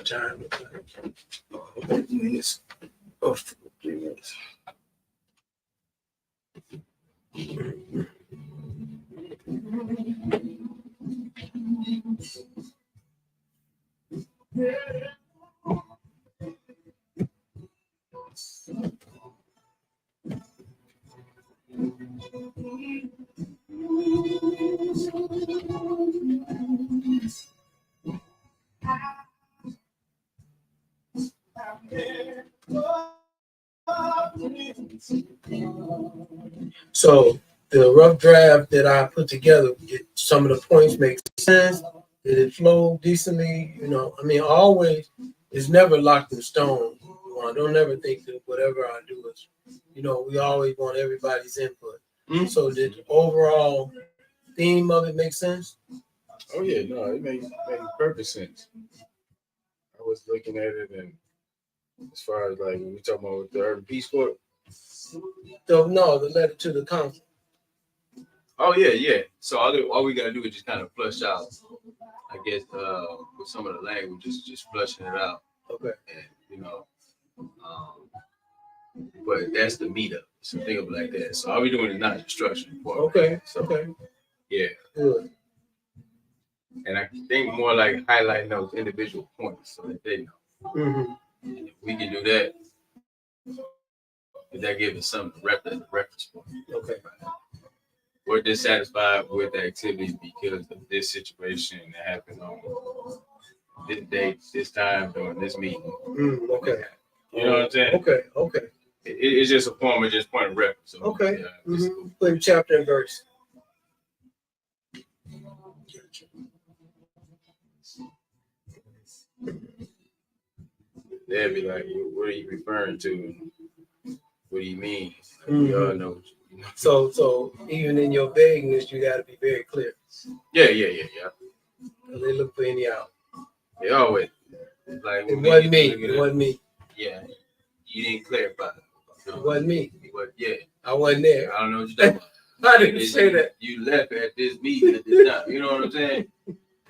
What time? 8 minutes. Oh, 3 minutes. So the rough draft that I put together, some of the points make sense. Did it flow decently? You know, I mean, always, it's never locked in stone. I don't ever think that whatever I do is, you know, we always want everybody's input. Mm-hmm. So did the overall theme of it make sense? Oh yeah, no, it made perfect sense. I was looking at it, and as far as like when we talking about the Urban Peace Corps. So no, the letter to the council. Oh yeah. So all we gotta do is just kind of flush out, I guess, with some of the language, just flushing it out. Okay. And you know, but that's the meetup. So think of it like that. So all we're doing is not instruction. Okay. So, okay. Yeah. Good. And I think more like highlighting those individual points so that they know. Mm-hmm. And if we can do that, that gives us some reference point. Okay. We're dissatisfied with the activity because of this situation that happened on this date, this time, during this meeting. Okay. You know what I'm saying? Okay. It's just a form of just point of reference. So, okay. Yeah, Put chapter and verse. They'd be like, what are you referring to? What do you mean? We all know. So even in your vagueness, you got to be very clear. Yeah. They look for any out. They always like. It wasn't me. It wasn't me. Yeah, you didn't clarify. It wasn't me. Yeah, I wasn't there. I don't know what you're talking about. I didn't say that. You left at this meeting at this time. You know what I'm saying?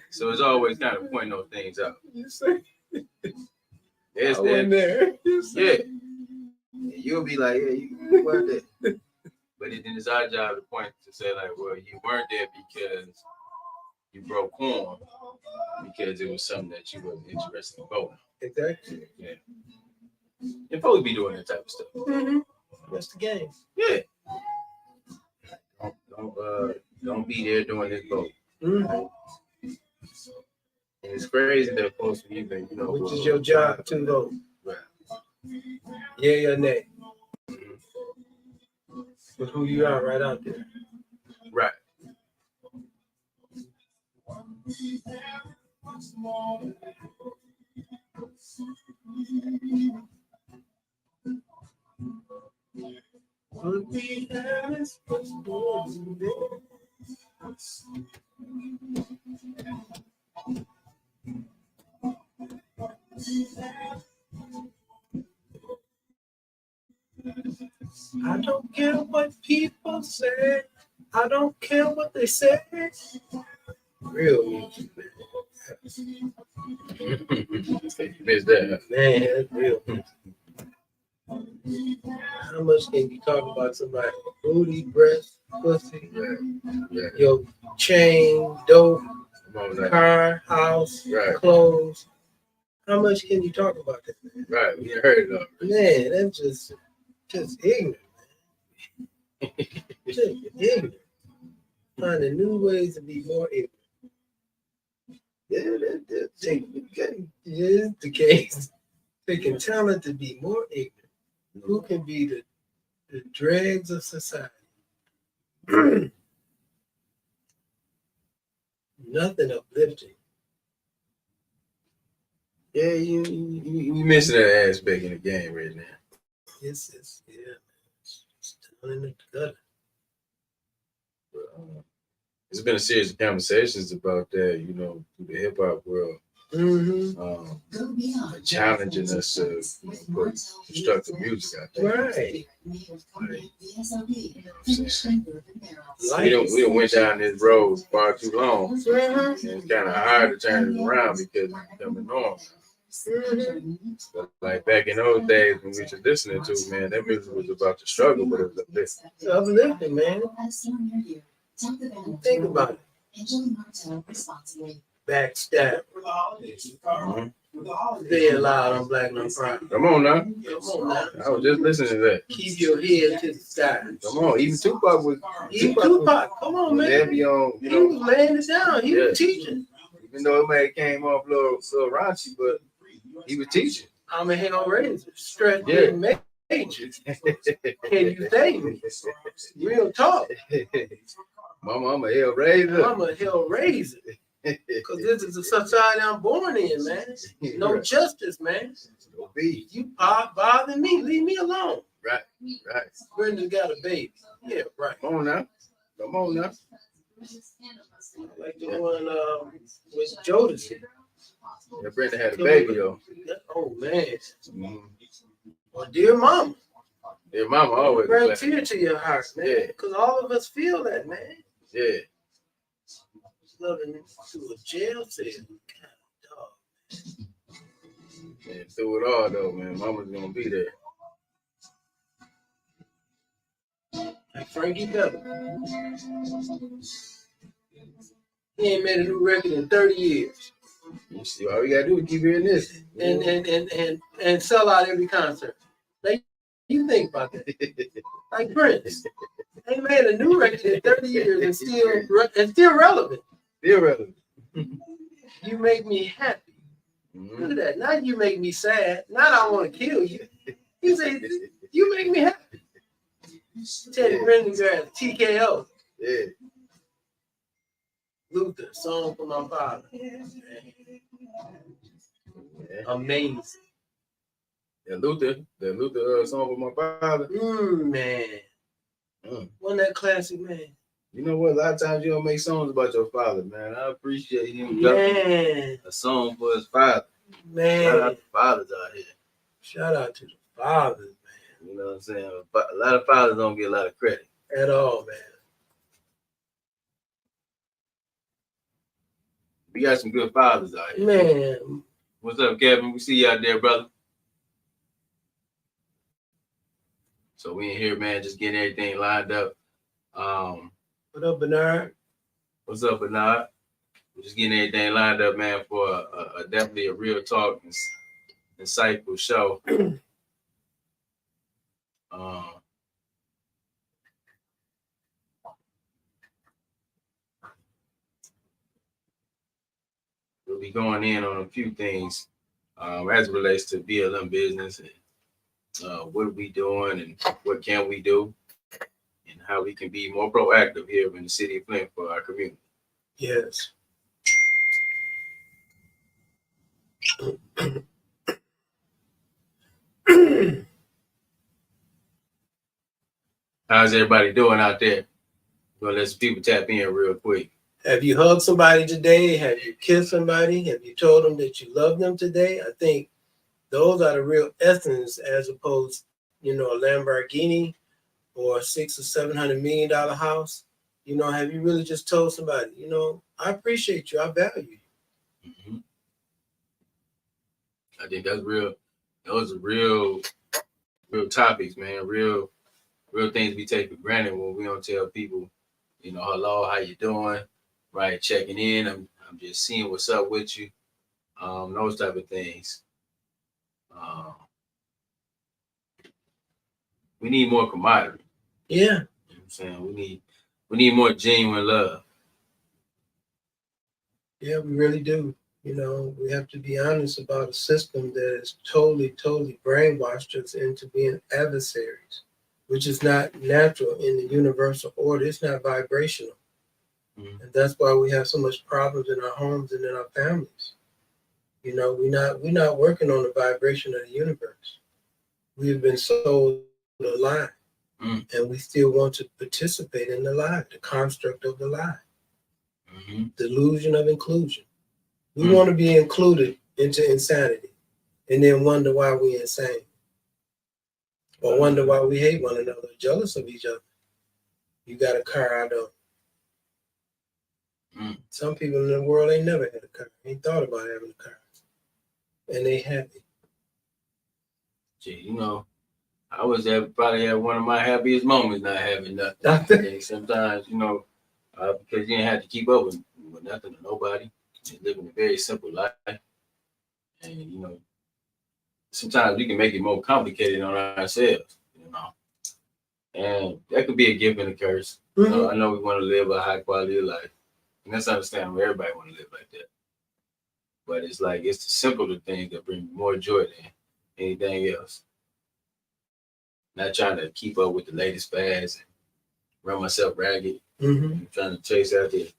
So it's always kind of pointing those things out. You say. I wasn't there. Yeah. You'll be like, yeah, you weren't there. But then it's our job to point to say, like, well, you weren't there because you broke form, because it was something that you wasn't interested in voting. Exactly. Yeah. You're supposed to be doing that type of stuff. Mm-hmm. That's the game. Yeah. Don't be there doing this vote. Mm-hmm. And it's crazy that folks even, you know, which is your job to vote. Right. Yeah or nay. But who you are right out there. Right. I don't care what people say. I don't care what they say. Real music, man. You missed that. Man, that's real. How much can you talk about somebody? Booty, breast, pussy, Yeah. your chain, dope, Come on, car, house, right. clothes. How much can you talk about that, man? Right, we heard it all. Man, that's just ignorant, man. Just ignorant. Finding new ways to be more ignorant. Yeah, that's the case. Taking talent to be more ignorant. Who can be the dregs of society? Nothing uplifting. Yeah, you missing that aspect in the game right now. It's down in the gutter. There's been a series of conversations about that, you know, through the hip hop world. Challenging us to put constructive music out there. Right. We don't went down this road far too long. And it's kind of hard to turn it around because it's becoming normal. But like back in those days when we were listening to, man, that music was about the struggle, but it was uplifting. It's uplifting, man. Think about it. Backstab. Being loud on Black No Pride. Come on now. Come on now. I was just listening to that. Keep your head to the sky. Come on, even Tupac was. Tupac, come on, man. Heavy on, you He know, was laying it down. He was teaching. even though it may have came off a little raunchy, but he was teaching. I'm a hell raiser. Stress Yeah. being major. Can you save me? Real talk. Mama, I'm a hell raiser. I'm a hell raiser. Because this is the society I'm born in, man. No justice, man. No beef. You bother me. Leave me alone. Right. Brenda's got a baby. Yeah, right. Come on now. Like the one with Jodeci. Yeah, Brenda had a baby though. Oh, man. Mm-hmm. Well, dear mama. Dear mama always. Bring a tear to your heart, man. Yeah. Because all of us feel that, man. Yeah. Loving to a jail cell. God, dog. Man, through it all though, man. Mama's gonna be there. Like Frankie Beverly. He ain't made a new record in 30 years. You see, all we gotta do is keep hearing this. And sell out every concert. Like, you think about that. Like Prince. They made a new record in 30 years and still relevant. Still relevant. You make me happy. Look at that. Now you make me sad. Now I want to kill you. You say, you make me happy. Teddy Pendergrass, TKO. Yeah. Luther, Song for My Father. Yeah. Amazing. The Luther song for my father. Man. Wasn't that classic, man? You know what? A lot of times you don't make songs about your father, man. I appreciate him dropping a song for his father. Man. Shout out to fathers out here. Shout out to the fathers, man. You know what I'm saying? A lot of fathers don't get a lot of credit. At all, man. We got some good fathers out here. Man. What's up, Kevin? We see you out there, brother. So we in here, man, just getting everything lined up. What up, Bernard? What's up, Bernard? We're just getting everything lined up, man, for a definitely a real talk, insightful show. We'll be going in on a few things as it relates to BLM business and what are we doing and what can we do and how we can be more proactive here in the city of Flint for our community. Yes. How's everybody doing out there? Gonna let some people tap in real quick. Have you hugged somebody today? Have you kissed somebody? Have you told them that you love them today? I think those are the real essence, as opposed, a Lamborghini or $600 or $700 million house. You know, have you really just told somebody, you know, I appreciate you, I value you. Mm-hmm. I think that's real. Those are real topics, man. Real things we take for granted when we don't tell people, you know, hello, how you doing? Right, checking in. I'm just seeing what's up with you. Those type of things. We need more camaraderie. Yeah. You know what I'm saying? We need more genuine love. Yeah, we really do. You know, we have to be honest about a system that has totally brainwashed us into being adversaries, which is not natural in the universal order. It's not vibrational. Mm-hmm. And that's why we have so much problems in our homes and in our families. You know, we're not working on the vibration of the universe. We have been sold a lie, and we still want to participate in the lie, the construct of the lie, delusion of inclusion. We want to be included into insanity, and then wonder why we're insane, or wonder why we hate one another, jealous of each other. You got a car, I don't. Some people in the world ain't never had a car, ain't thought about having a car, and they happy. Gee, you know, I was probably had one of my happiest moments not having nothing. Sometimes, you know, because you didn't have to keep up with nothing or nobody. You're living a very simple life. And, you know, sometimes we can make it more complicated on ourselves, you know. And that could be a gift and a curse. You know, I know we want to live a high quality of life. And that's understandable. Everybody want to live like that. But it's like, it's the simpler things that bring more joy than anything else. Not trying to keep up with the latest fads and run myself ragged. I'm trying to chase out the,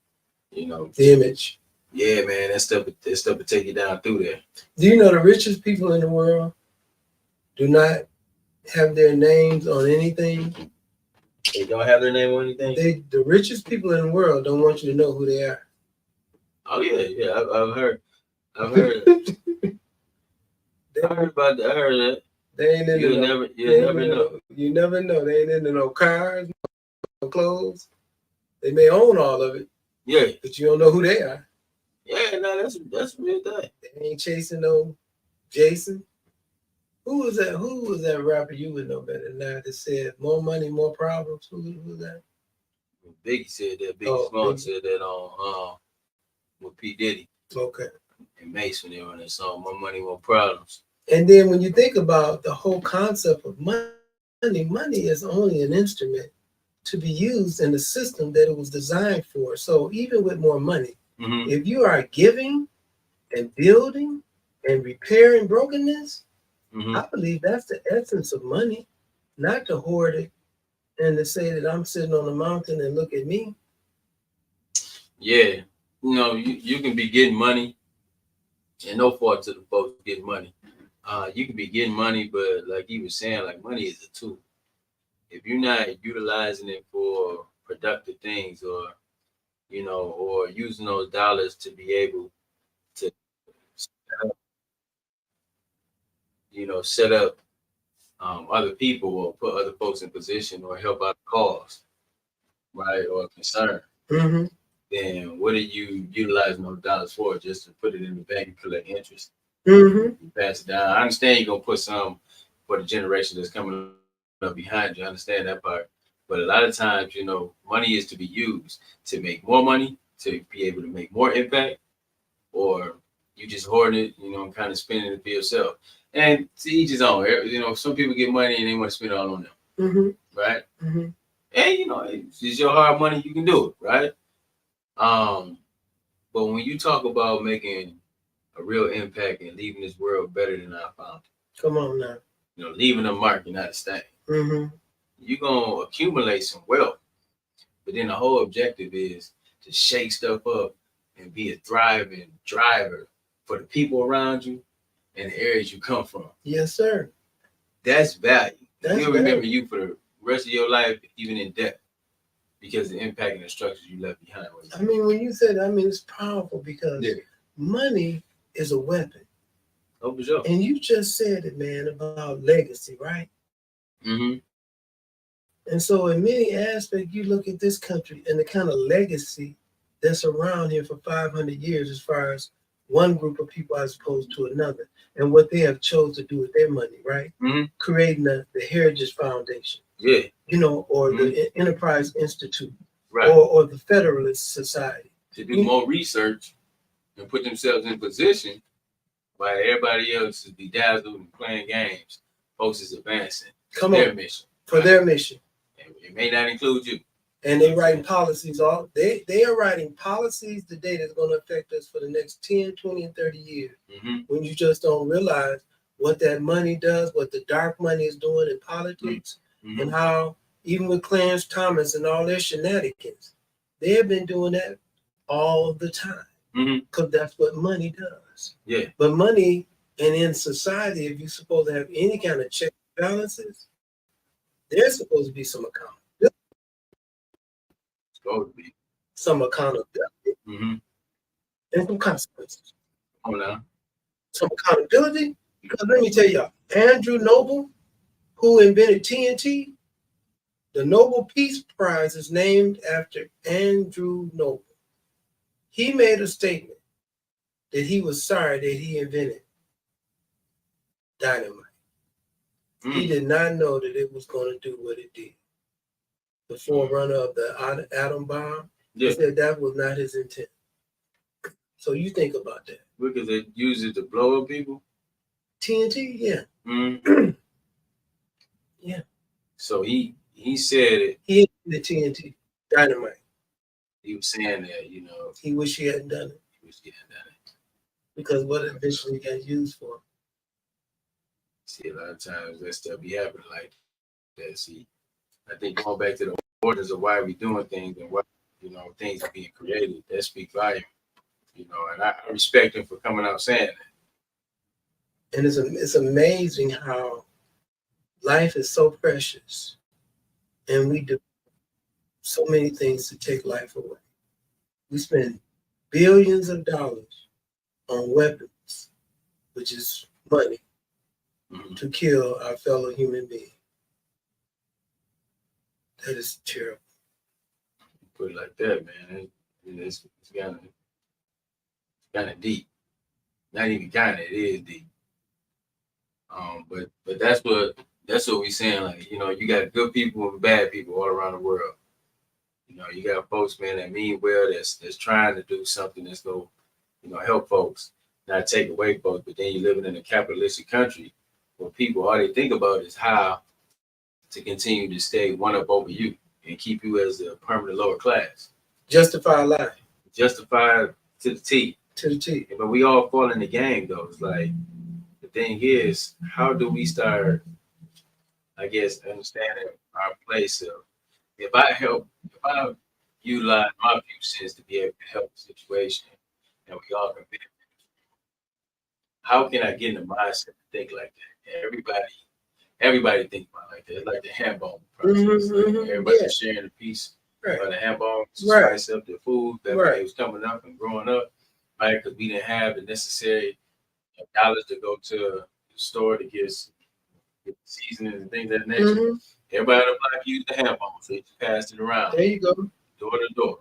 you know, the image. Yeah, man, that stuff will take you down through there. Do you know the richest people in the world do not have their names on anything? They don't have their name on anything? The richest people in the world don't want you to know who they are. Oh yeah, I've heard. I heard about that. I heard that. They ain't into You never know. You never know. They ain't into no cars, no clothes. They may own all of it. Yeah. But you don't know who they are. Yeah, no, that's a real thing. They ain't chasing no Jason. Who was that rapper you would know better than that said more money, more problems? Who was that? Biggie said that. Biggie Smalls said that on with P. Diddy. Okay. And Mace when they were on that song, More Money, More Problems. And then when you think about the whole concept of money is only an instrument to be used in the system that it was designed for. So even with more money, if you are giving and building and repairing brokenness, I believe that's the essence of money, not to hoard it and to say that I'm sitting on a mountain and look at me. Yeah, you know, you can be getting money, and no fault to the folks getting money. You can be getting money, but like he was saying, like money is a tool. If you're not utilizing it for productive things, or you know, or using those dollars to be able to, you know, set up other people or put other folks in position or help out a cause, right, or a concern, then what are you utilizing those dollars for? Just to put it in the bank and collect interest? You pass it down. I understand you're going to put some for the generation that's coming up behind you. I understand that part. But a lot of times, you know, money is to be used to make more money, to be able to make more impact, or you just hoard it, you know, and kind of spending it for yourself. And to each his own. You know, some people get money and they want to spend it all on them, right? And you know, it's your hard money, you can do it, right? But when you talk about making a real impact and leaving this world better than I found it, come on now, you know, leaving a mark and not a stain, you're gonna accumulate some wealth. But then the whole objective is to shake stuff up and be a thriving driver for the people around you and the areas you come from. Yes, sir. That's value. They'll remember you for the rest of your life, even in death, because the impact and the structures you left behind. I mean, when you said, it's powerful because money is a weapon. Oh, for sure. And you just said it, man, about legacy, right? And so in many aspects, you look at this country and the kind of legacy that's around here for 500 years as far as one group of people as opposed to another, and what they have chose to do with their money, right? Mm-hmm. Creating the Heritage Foundation, Yeah. you know, or the Enterprise Institute, Right. or the Federalist Society. To do more research and put themselves in position while everybody else is bedazzled and playing games. Folks is advancing Come their on, mission. for their mission. And it may not include you. And they writing policies they are writing policies today that's going to affect us for the next 10, 20, and 30 years. Mm-hmm. When you just don't realize what that money does, what the dark money is doing in politics, Mm-hmm. and how even with Clarence Thomas and all their shenanigans, they have been doing that all the time. Because that's what money does. Yeah. But money, and in society, if you're supposed to have any kind of check and balances, there's supposed to be some accountability. Some accountability, Mm-hmm. and some consequences. Oh, no. Some accountability, because let me tell y'all, Andrew Noble, who invented TNT, the Nobel Peace Prize is named after Andrew Noble. He made a statement that he was sorry that he invented dynamite. He did not know that it was going to do what it did. The forerunner of the atom bomb, he said that was not his intent. So you think about that. Because they use it to blow up people? TNT, yeah. Mm-hmm. Yeah. So he said it. He invented TNT, dynamite. He was saying that, you know. He wished he hadn't done it. He wished he hadn't done it. Because what it eventually got used for. See, a lot of times that stuff be happening like that. See, I think going back to the orders of why we doing things and why, you know, things are being created, that speaks volume. You know, and I respect him for coming out saying that. And it's amazing how life is so precious, and we do so many things to take life away. We spend billions of dollars on weapons, which is money, to kill our fellow human being. That is terrible. Put it like that, man. It's kind of deep. Not even kind of, it is deep. But that's what we're saying. Like, you know, you got good people and bad people all around the world. You know, you got folks, man, that mean well, that's trying to do something that's going to, you know, help folks, not take away folks. But then you're living in a capitalistic country where people, all they think about is how to continue to stay one up over you and keep you as a permanent lower class. Justify life. Justify to the T. To the T. But we all fall in the game, though. It's like, the thing is, how do we start, I guess, understanding our place of, if I utilize my few cents to be able to help the situation, and we all can benefit, how can I get in the mindset to think like that? Everybody think about it like that. It's like the handball process. Everybody's sharing a piece of the handball to spice up their food that way it was coming up and growing up, right? Because we didn't have the necessary dollars to go to the store to get seasonings and things of that nature. Everybody on the block used the handball, so you passed it around. There you go. Door to door.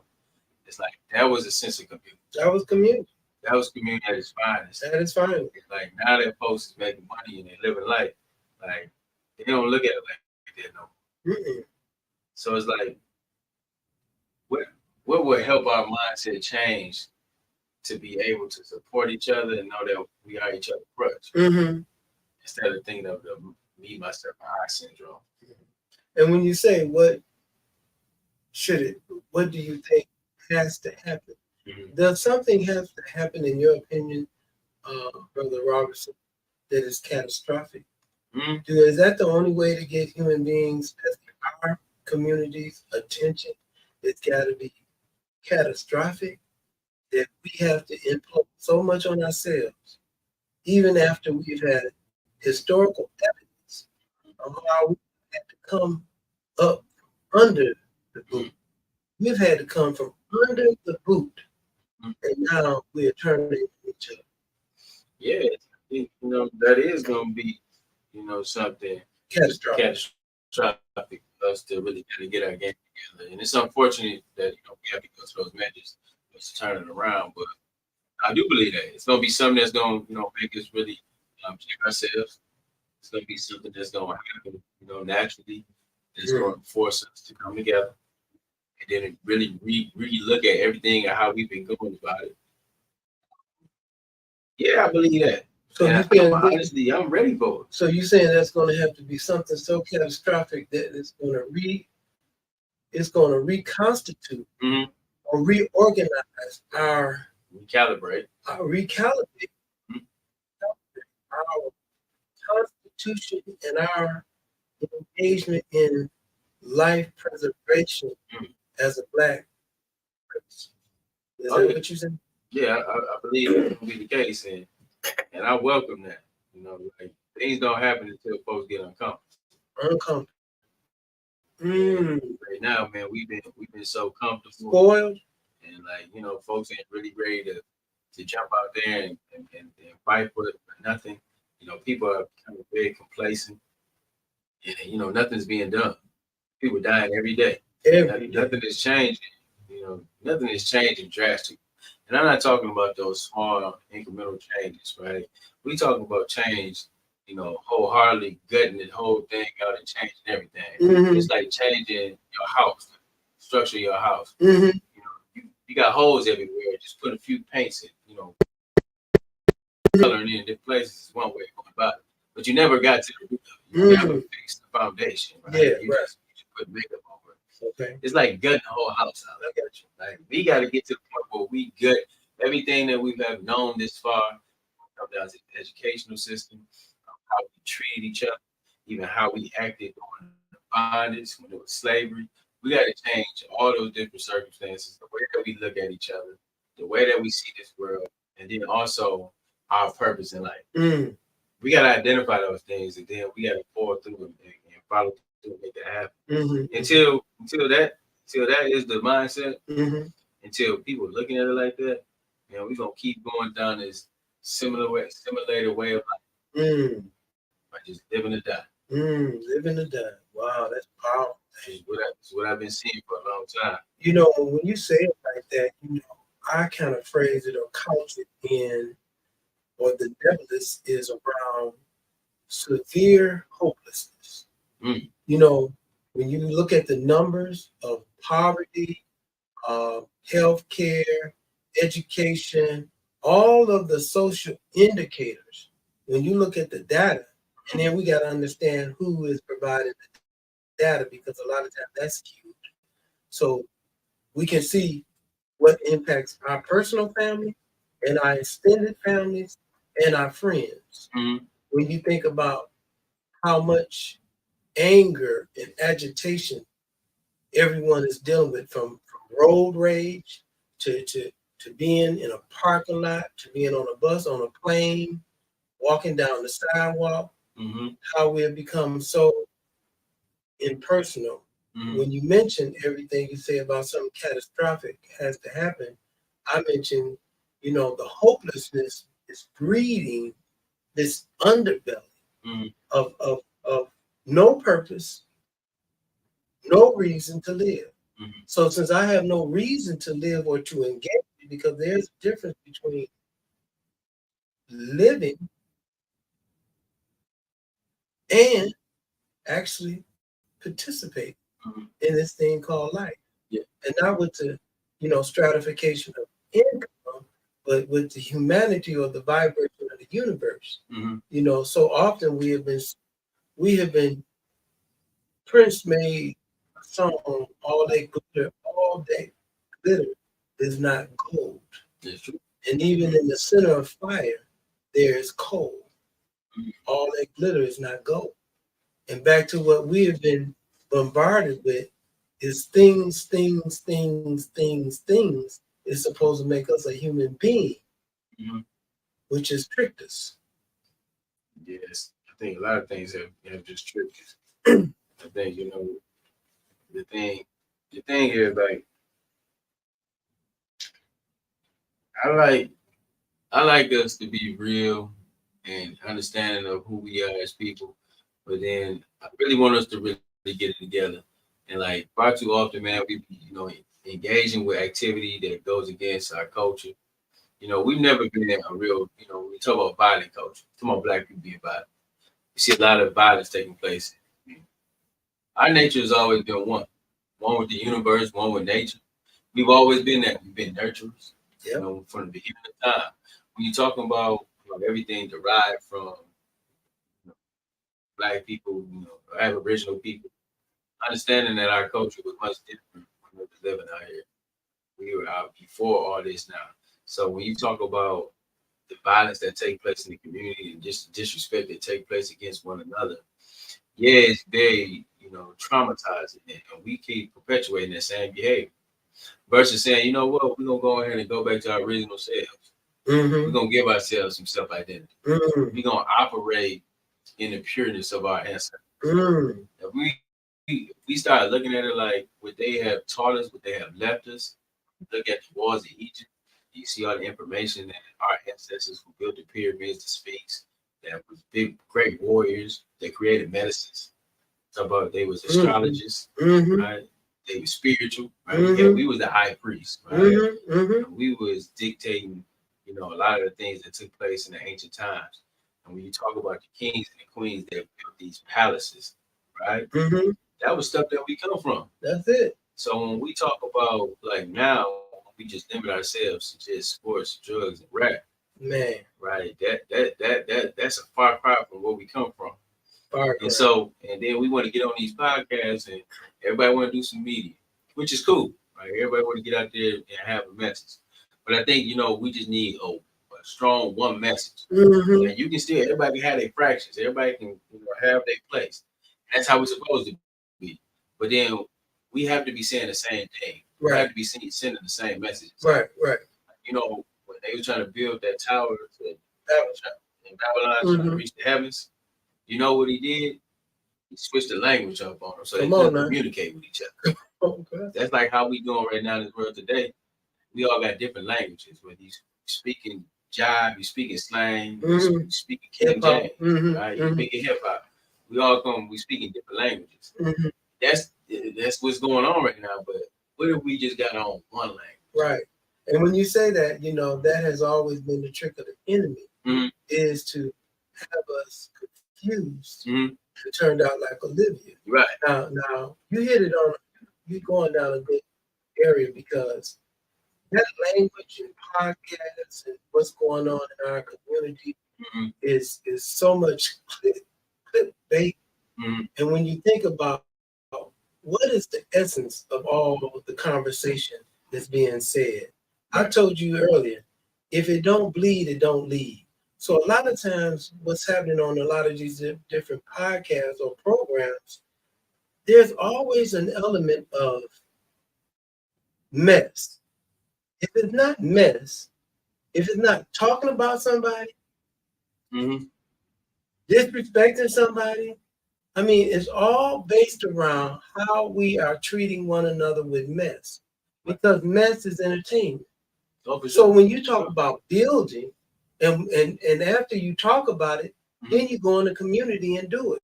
It's like that was a sense of community. That was community. That was community at its finest. That is fine. Like now that folks is making money and they're living life, like they don't look at it like that no more. So it's like, what would help our mindset change to be able to support each other and know that we are each other's crutch, instead of thinking of the me, myself, and I syndrome. And when you say what do you think has to happen? Does something have to happen, in your opinion, Brother Robertson, that is catastrophic? Is that the only way to get human beings, as our communities, attention? It's got to be catastrophic, that we have to implode so much on ourselves, even after we've had historical evidence of how we had to come up under the boot. We've had to come from under the boot, and now we are turning each other. Yeah, I think, that is going to be, something catastrophic. us to really kind of get our game together. And it's unfortunate that we have to go to those measures to turn it around. But I do believe that it's gonna be something that's gonna make us really check ourselves. It's gonna be something that's gonna happen naturally. It's gonna force us to come together and then really look at everything and how we've been going about it. Yeah, I believe that. So honestly, I'm ready for it. So you saying that's going to have to be something so catastrophic that it's going to reconstitute or reorganize our recalibrate our constitution and our engagement in life preservation as a Black person. Is that what you said? Yeah, I believe that will be the case, and I welcome that. Like things don't happen until folks get uncomfortable. Right now, man, we've been so comfortable, spoiled, and folks ain't really ready to jump out there and fight for nothing. People are kind of very complacent, and nothing's being done. People dying every day. Nothing is changing. Nothing is changing drastically. And I'm not talking about those small incremental changes, right? We talking about change, wholeheartedly gutting the whole thing out and changing everything. It's like changing your house, the structure of your house. You got holes everywhere. Just put a few paints in, coloring in different places is one way of going about it. But you never got to the root of it. You never fixed the foundation, right? Yeah, you just put makeup over it. Okay. It's like gutting the whole house out. I got you. Like we got to get to the point where we gut everything that we have known this far, down to the educational system, how we treated each other, even how we acted during the bondage, when it was slavery. We got to change all those different circumstances, the way that we look at each other, the way that we see this world, and then also our purpose in life. We got to identify those things, and then we got to pour through them and follow through and make that happen. Until that is the mindset, until people looking at it like that, we're gonna keep going down this simulated way of life. By just living or die. Living or die. Wow, that's powerful. That's what I've been seeing for a long time. When you say it like that, I kind of phrase it or couch it in, or the devil is around severe hopelessness. When you look at the numbers of poverty, health care, education, all of the social indicators, when you look at the data, and then we got to understand who is providing the data, because a lot of times that's skewed. So we can see what impacts our personal family and our extended families and our friends. When you think about how much anger and agitation everyone is dealing with, from road rage to being in a parking lot, to being on a bus, on a plane, walking down the sidewalk, how we have become so impersonal. When you mention everything you say about something catastrophic has to happen, I mentioned, the hopelessness is breeding this underbelly of no purpose, no reason to live. So since I have no reason to live or to engage, because there's a difference between living and actually participate in this thing called life. And not with the, stratification of income, but with the humanity or the vibration of the universe. So often we have been Prince made a song, all that glitter is not gold. That's true. And even in the center of fire, there is coal. All that glitter is not gold. And back to what we have been bombarded with is things is supposed to make us a human being, which has tricked us. Yes, I think a lot of things have just tricked us. I think, the thing is, like, I like us to be real and understanding of who we are as people, but then I really want us to really get it together. And like far too often, man, we engaging with activity that goes against our culture. We've never been a real, when we talk about violent culture, talk about black people being violent. You see a lot of violence taking place. Our nature has always been one with the universe, one with nature. We've always been that. We've been nurturers, from the beginning of time. When you're talking about everything derived from black people, Aboriginal people, understanding that our culture was much different when we were living out here. We were out before all this now. So when you talk about the violence that take place in the community and just disrespect that take place against one another, it's very, traumatizing. And we keep perpetuating that same behavior versus saying, you know what, we're going to go ahead and go back to our original selves. We're going to give ourselves some self-identity. We're going to operate in the pureness of our ancestors. If we start looking at it like what they have taught us, what they have left us, look at the wars of Egypt, you see all the information that our ancestors who built the pyramids, the Sphinx, that was big, great warriors, they created medicines. Talk about they was astrologists, right? They were spiritual, right? Yeah, we was the high priest, right? We was dictating, a lot of the things that took place in the ancient times. And when you talk about the kings and the queens that built these palaces, right? That was stuff that we come from. That's it. So when we talk about like now, we just limit ourselves to just sports, drugs, and rap. Man, right? That's a far cry from where we come from. And then we want to get on these podcasts, and everybody want to do some media, which is cool, right? Everybody want to get out there and have a message. But I think we just need a strong one message. And you can still everybody can have their fractions. Everybody can have their place. That's how we're supposed to be. But then we have to be saying the same thing. We have to be sending the same message. Right. When they were trying to build that tower in Babylon, trying to reach the heavens, you know what he did? He switched the language up on them so they couldn't communicate with each other. That's like how we doing right now in this world today. We all got different languages. Whether you speaking jive, you speaking slang, you speaking King James, right? You speaking hip hop. We speaking different languages. That's what's going on right now. But what if we just got on one language? Right. And when you say that, that has always been the trick of the enemy, is to have us confused. It turned out like Olivia. Right. Now you hit it on. You're going down a good area because that language and podcasts and what's going on in our community is so much clickbait. And when you think about what is the essence of all the conversation that's being said, I told you earlier, if it don't bleed, it don't lead. So a lot of times what's happening on a lot of these different podcasts or programs, there's always an element of mess. If it's not mess, if it's not talking about somebody, disrespecting somebody, it's all based around how we are treating one another with mess, because mess is entertainment. So when you talk about building, and after you talk about it, then you go in the community and do it.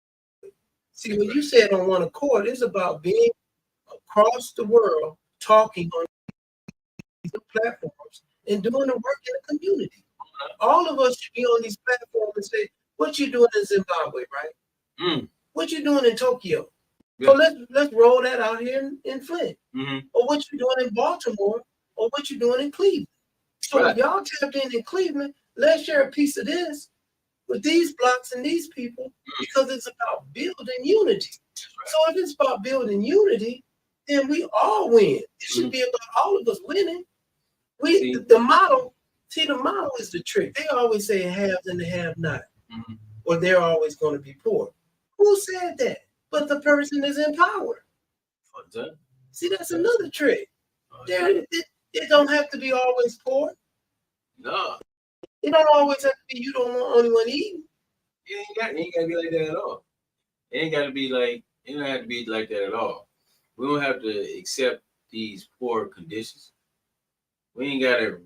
See, when you said on one accord, it's about being across the world, talking on these platforms and doing the work in the community. All of us should be on these platforms and say, what you doing in Zimbabwe, right? What you doing in Tokyo? So let's roll that out here in Flint. Or what you doing in Baltimore, or what you doing in Cleveland. So if y'all tapped in Cleveland, let's share a piece of this with these blocks and these people, because it's about building unity. So if it's about building unity, then we all win. It should be about all of us winning. The model is the trick. They always say haves and the have not, or they're always going to be poor. Who said that? But the person is in power. See, that's another trick. It don't have to be always poor. No. It don't always have to be you don't want only one eating. It ain't gotta be like that at all. It don't have to be like that at all. We don't have to accept these poor conditions. We ain't gotta,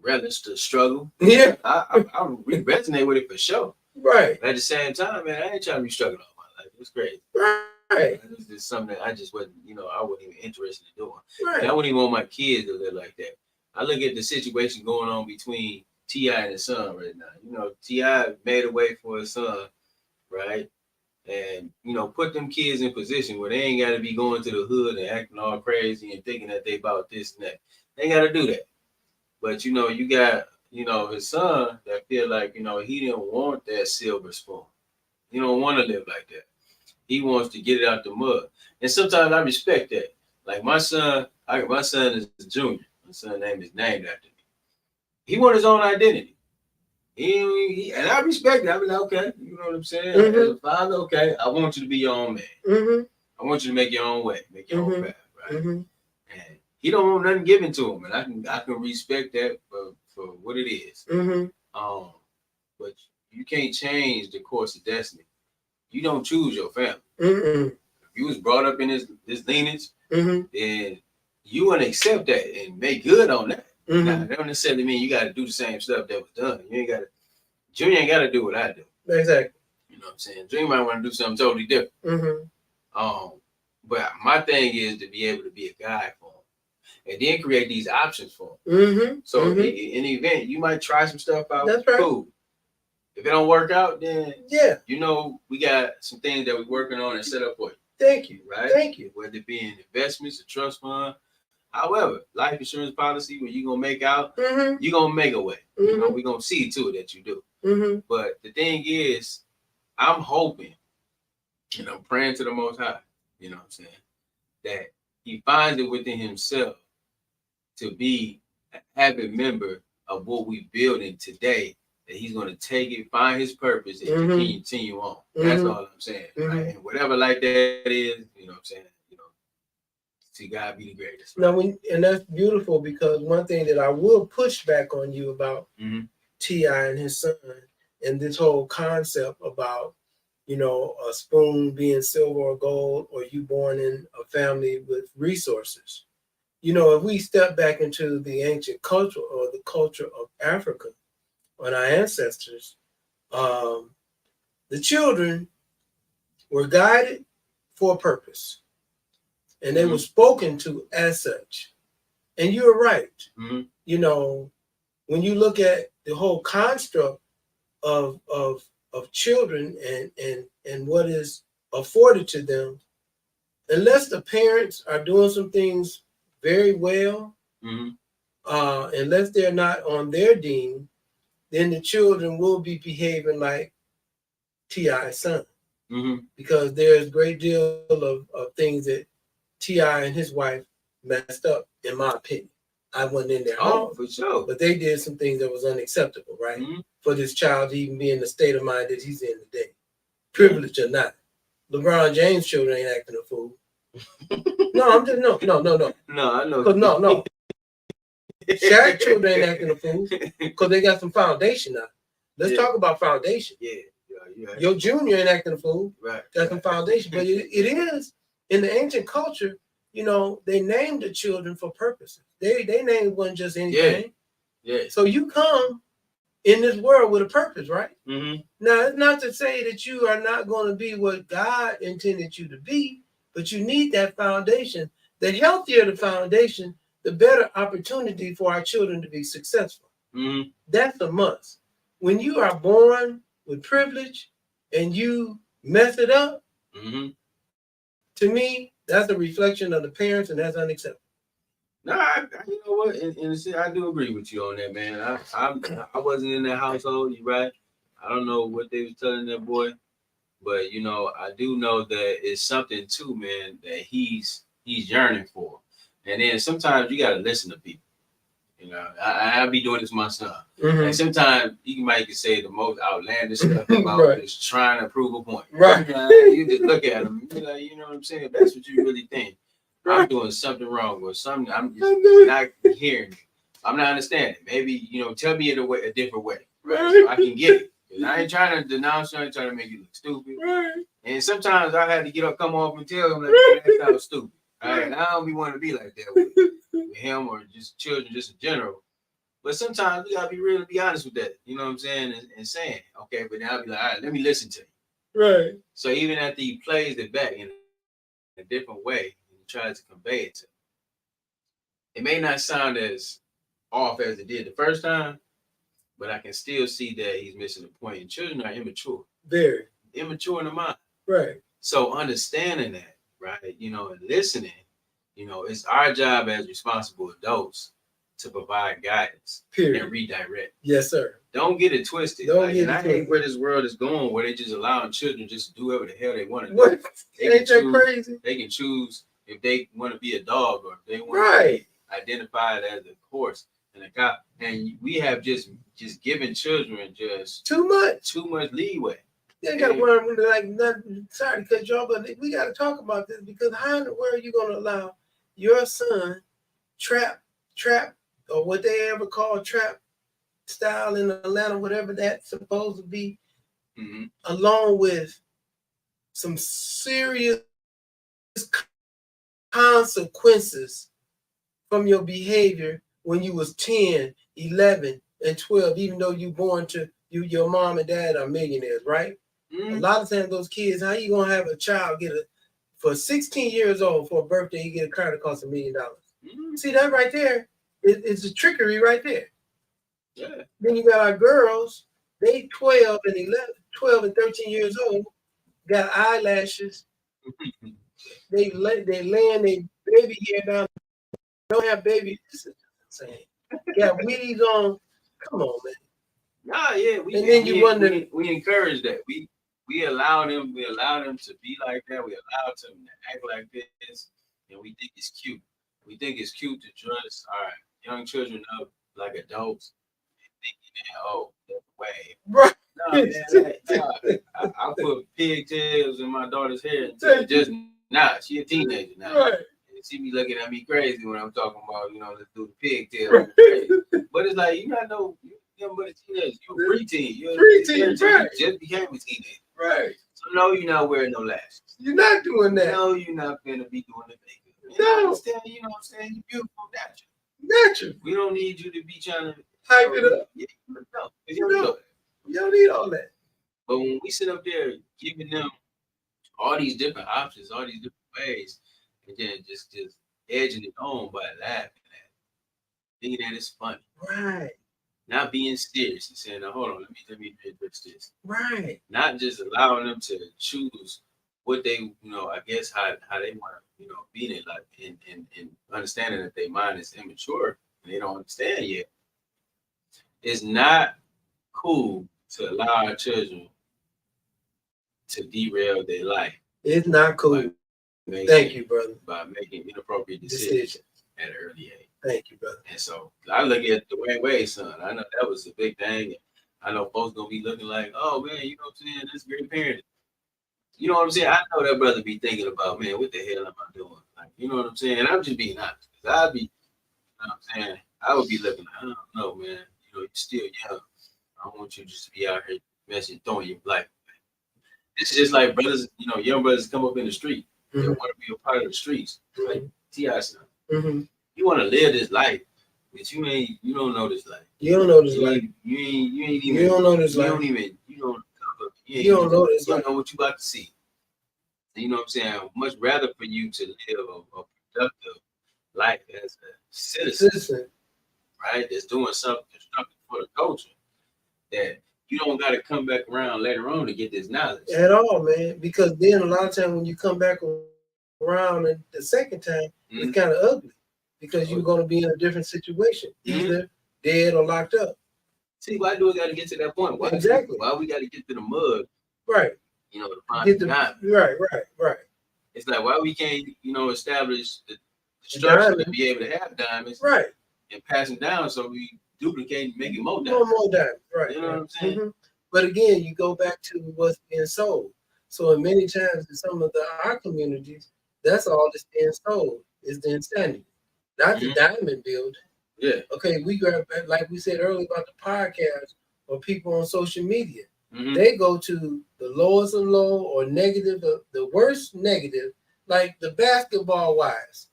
relish the struggle. Yeah. I resonate with it for sure. Right. But at the same time, man, I ain't trying to be struggling all my life. It's crazy. Right. Right. It's just something that I just wasn't, I wasn't even interested in doing. Right. And I wouldn't even want my kids to live like that. I look at the situation going on between T.I. and his son right now. T.I. made a way for his son, right? And, put them kids in position where they ain't got to be going to the hood and acting all crazy and thinking that they about this and that. They ain't got to do that. But, you got, his son that feel like, he didn't want that silver spoon. He don't want to live like that. He wants to get it out the mud. And sometimes I respect that. Like my son is a junior. My son's name is named after me. He wants his own identity. And I respect it. I be like, okay, you know what I'm saying? Mm-hmm. As a father, okay, I want you to be your own man. Mm-hmm. I want you to make your own way, make your own path, right? Mm-hmm. And he don't want nothing given to him, and I can respect that for what it is. Mm-hmm. But you can't change the course of destiny. You don't choose your family. Mm-hmm. If you was brought up in this lineage, mm-hmm. then you want to accept that and make good on that. Mm-hmm. Now, that don't necessarily mean you got to do the same stuff that was done. Junior ain't got to do what I do. Exactly. You know what I'm saying? Junior might want to do something totally different. Mm-hmm. But my thing is to be able to be a guide for him and then create these options for him. Mm-hmm. So mm-hmm. in the event, you might try some stuff out. That's right. Cool. If it don't work out, then yeah, we got some things that we're working on and set up for you. Thank you. Right? Thank you. Whether it be in investments, a trust fund, however, life insurance policy where you're gonna make out, mm-hmm. you're gonna make a way. Mm-hmm. We're gonna see to it that you do. Mm-hmm. But the thing is, I'm hoping, and I'm praying to the Most High, you know what I'm saying, that he finds it within himself to be an avid member of what we're building today, that he's going to take it, find his purpose, and mm-hmm. continue on. That's mm-hmm. all I'm saying. Mm-hmm. Right? And whatever like that is, you know what I'm saying, see God be the greatest. Right? Now, and that's beautiful, because one thing that I will push back on you about mm-hmm. T.I. and his son, and this whole concept about, a spoon being silver or gold, or you born in a family with resources. If we step back into the ancient culture or the culture of Africa, on our ancestors, the children were guided for a purpose, and they mm-hmm. were spoken to as such. And you're right. Mm-hmm. When you look at the whole construct of children and what is afforded to them, unless the parents are doing some things very well, mm-hmm. Unless they're not on their dean, then the children will be behaving like T.I.'s son. Mm-hmm. Because there's a great deal of things that T.I. and his wife messed up, in my opinion. I wasn't in their home, for sure. but they did some things that was unacceptable, right? Mm-hmm. For this child to even be in the state of mind that he's in today. Privileged or not. LeBron James' children ain't acting a fool. No, I'm just, no. No, I know. No. Shaq children ain't acting a fool because they got some foundation now. Let's talk about foundation. Yeah. Your junior ain't acting a fool. Right. Got some foundation. But it is, in the ancient culture, they named the children for purposes. They named wasn't just anything. Yeah. So you come in this world with a purpose, right? Mm-hmm. Now, it's not to say that you are not going to be what God intended you to be, but you need that foundation. The healthier the foundation, the better opportunity for our children to be successful. Mm-hmm. That's a must. When you are born with privilege and you mess it up, mm-hmm. to me, that's a reflection of the parents, and that's unacceptable. No, you know what? And see, I do agree with you on that, man. I wasn't in that household. You're right. I don't know what they was telling that boy, but I do know that it's something too, man, that he's yearning for. And then sometimes you gotta listen to people. I be doing this myself. Mm-hmm. And sometimes you might say the most outlandish stuff about right. just trying to prove a point. Right. You just look at them, you're like, you know what I'm saying? That's what you really think. Right. I'm doing something wrong or something. I'm just not hearing you. I'm not understanding. Maybe, tell me a different way. Right? So I can get it. I ain't trying to denounce you. I ain't trying to make you look stupid. Right. And sometimes I had to come off and tell him that sounds stupid. All right. And I don't be wanting to be like that with him or just children just in general. But sometimes we gotta be real to be honest with that. You know what I'm saying? And saying, okay, but now I'll be like, all right, let me listen to you. Right. So even after he plays it back, a different way and he tries to convey it to them. It may not sound as off as it did the first time, but I can still see that he's missing the point. And children are immature. Very. Immature in the mind. Right. So understanding that, right, and listening, it's our job as responsible adults to provide guidance and redirect. Yes, sir. Don't get it twisted. I hate where this world is going, where they just allowing children just to do whatever the hell they want to do. What? Ain't that crazy? They can choose if they want to be a dog or if they want to be identified as a horse and a cop. And we have just given children just too much leeway. They got to learn, like, sorry to cut you off, but we got to talk about this, because how in the world are you going to allow your son trap, or what they ever call trap style in Atlanta, whatever that's supposed to be, along with some serious consequences from your behavior when you was 10, 11, and 12, even though you born to your mom and dad are millionaires, right? A lot of times those kids, how you gonna have a child for 16 years old for a birthday, you get a car that costs $1 million? See that right there? It's a trickery right there. Yeah. Then you got our girls, they 12 and 13 years old, got eyelashes. they laying their baby hair down, don't have baby. This is insane. Got weeds on. Come on, man. Nah, yeah. We encourage that. We allow them to be like that. We allow them to act like this, and we think it's cute. We think it's cute to dress our young children up like adults, and thinking that, that's the way. Right. No, man, I put pigtails in my daughter's hair. Just she a teenager now. Right. And she be looking at me crazy when I'm talking about, let's do the pigtails. Right. But it's like, you're but a teenager. You're a preteen. You're a preteen. Right. You just became a teenager. Right. So no, you're not wearing no lashes. You're not doing that. No, you're not gonna be doing the makeup. No. Understand, you know what I'm saying? You're beautiful, natural. We don't need you to be trying to hype it up. Yeah, you don't need all that. But when we sit up there giving them all these different options, all these different ways, and then just edging it on by laughing at it, thinking that it's funny. Right. Not being serious and saying, hold on, let me address this. Right. Not just allowing them to choose what they, I guess how they want to, be in their life, and understanding that their mind is immature and they don't understand yet. It's not cool to allow our children to derail their life. It's not cool. Thank you, brother. By making inappropriate decisions at an early age. Thank you, brother. And so I look at DeWaun Wade's son. I know that was a big thing. I know folks gonna be looking like, oh man, you know what I'm saying? That's great parenting. You know what I'm saying? I know that brother be thinking about, man, what the hell am I doing? Like, you know what I'm saying? And I'm just being honest. I'd be, you know what I'm saying? I would be looking like, I don't know, man. You're still young. I don't want you just to be out here messing, throwing your life. This is just like brothers, young brothers come up in the street. They want to be a part of the streets. Like T.I. son. You want to live this life, but you don't know this life. You don't know this life. You don't know this life. You don't know this life. You don't know what you about to see. You know what I'm saying? I'd much rather for you to live a productive life as a citizen, right? That's doing something constructive for the culture. That you don't got to come back around later on to get this knowledge at all, man. Because then a lot of times when you come back around the second time, it's kind of ugly. Because you're going to be in a different situation, either dead or locked up. See, why do we got to get to that point? Why we got to get to the mud? Right. To find the diamond. Right. It's like, why we can't, establish the structure to be able to have diamonds, right, and pass them down so we duplicate and make it more diamonds. More diamonds, right. You know what I'm saying? But again, you go back to what's being sold. So in many times in some of our communities, that's all that's being sold is the insanity. Not the diamond building. Yeah. Okay, we grab, like we said earlier about the podcast or people on social media. They go to the lowest of low or negative, the worst negative, like the basketball wives.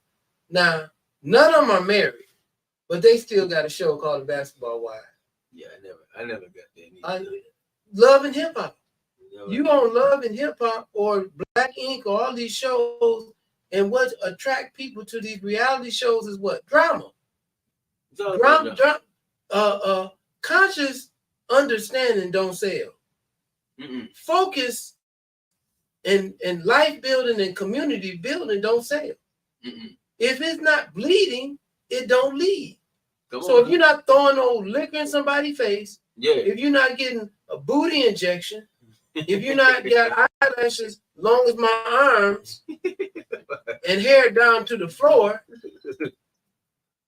Now, none of them are married, but they still got a show called The Basketball Wives. Yeah, I never got that. Love and Hip Hop. You on Love and Hip Hop or Black Ink or all these shows, And what attract people to these reality shows is what? Drama. Conscious understanding don't sell. Focus and life building and community building don't sell. If it's not bleeding, it don't lead. So if you're not throwing no liquor in somebody's face, if you're not getting a booty injection, if you're not got eyelashes long as my arms and hair down to the floor,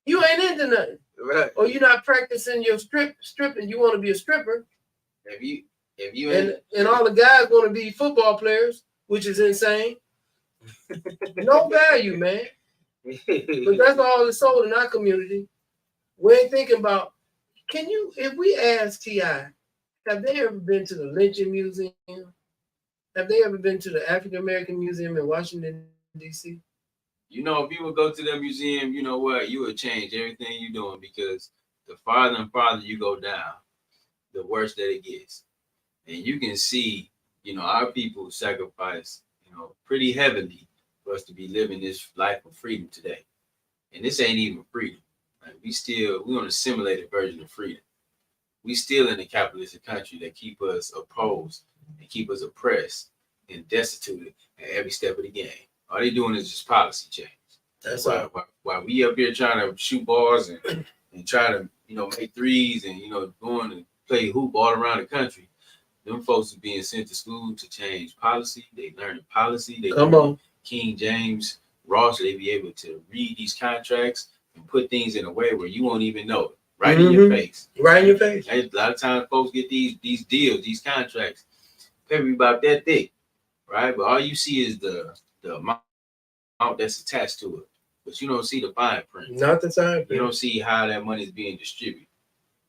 you ain't into nothing. Right. Or you're not practicing your stripping. You want to be a stripper. If you and all the guys want to be football players, which is insane. No value, man. But that's all that's sold in our community. We ain't thinking about, if we ask T.I., have they ever been to the Lynching Museum? Have they ever been to the African American Museum in Washington, D.C.? You know, if you would go to that museum, you know what? You would change everything you're doing, because the farther and farther you go down, the worse that it gets. And you can see, you know, our people sacrifice, you know, pretty heavily for us to be living this life of freedom today. And this ain't even freedom. Like, we on a simulated version of freedom. We still in a capitalistic country that keep us opposed and keep us oppressed and destituted at every step of the game. All they doing is just policy change. That's why we up here trying to shoot balls and try to, you know, make threes and, you know, going and play hoop all around the country. Them folks are being sent to school to change policy. They learning policy. They learning King James Ross. They be able to read these contracts and put things in a way where you won't even know it. Right in your face. Right in your face. A lot of times folks get these deals, these contracts, paper about that thick, right? But all you see is the amount that's attached to it. But you don't see the fine print. Not the fine print. You don't see how that money is being distributed.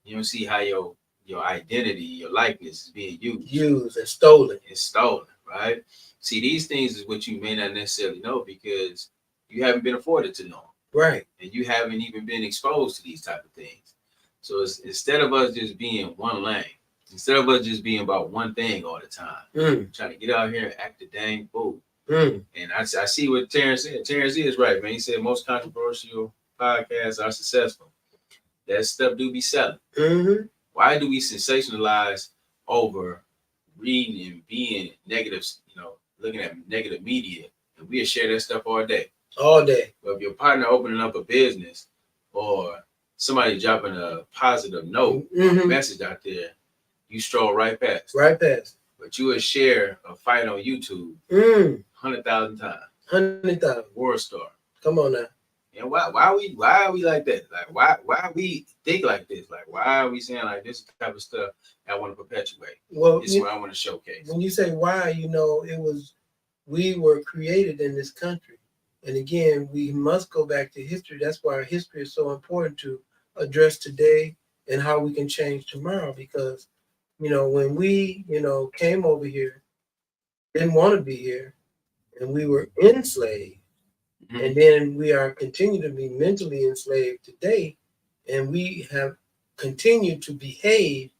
You don't see how your identity, your likeness is being used and stolen. It's stolen, right? See, these things is what you may not necessarily know because you haven't been afforded to know. Right. And you haven't even been exposed to these type of things. So instead of us just being one lane, instead of us just being about one thing all the time, trying to get out here and act the dang fool. And I see what Terrence said. Terrence is right, man. He said most controversial podcasts are successful. That stuff do be selling. Why do we sensationalize over reading and being negative, you know, looking at negative media, and we'll share that stuff all day? All day. But if your partner opening up a business or somebody dropping a positive note, a message out there, you stroll right past. Right past. But you would share a fight on YouTube 100,000 times. 100,000. War star. Come on now. And why are we like that? Like why we think like this? Like why are we saying like this type of stuff I want to perpetuate? Well, this is what I want to showcase. When you say why, you know, we were created in this country. And again, we must go back to history. That's why history is so important to address today and how we can change tomorrow. Because, you know, when we, you know, came over here, didn't want to be here, and we were enslaved, and then we are continue to be mentally enslaved today, and we have continued to behave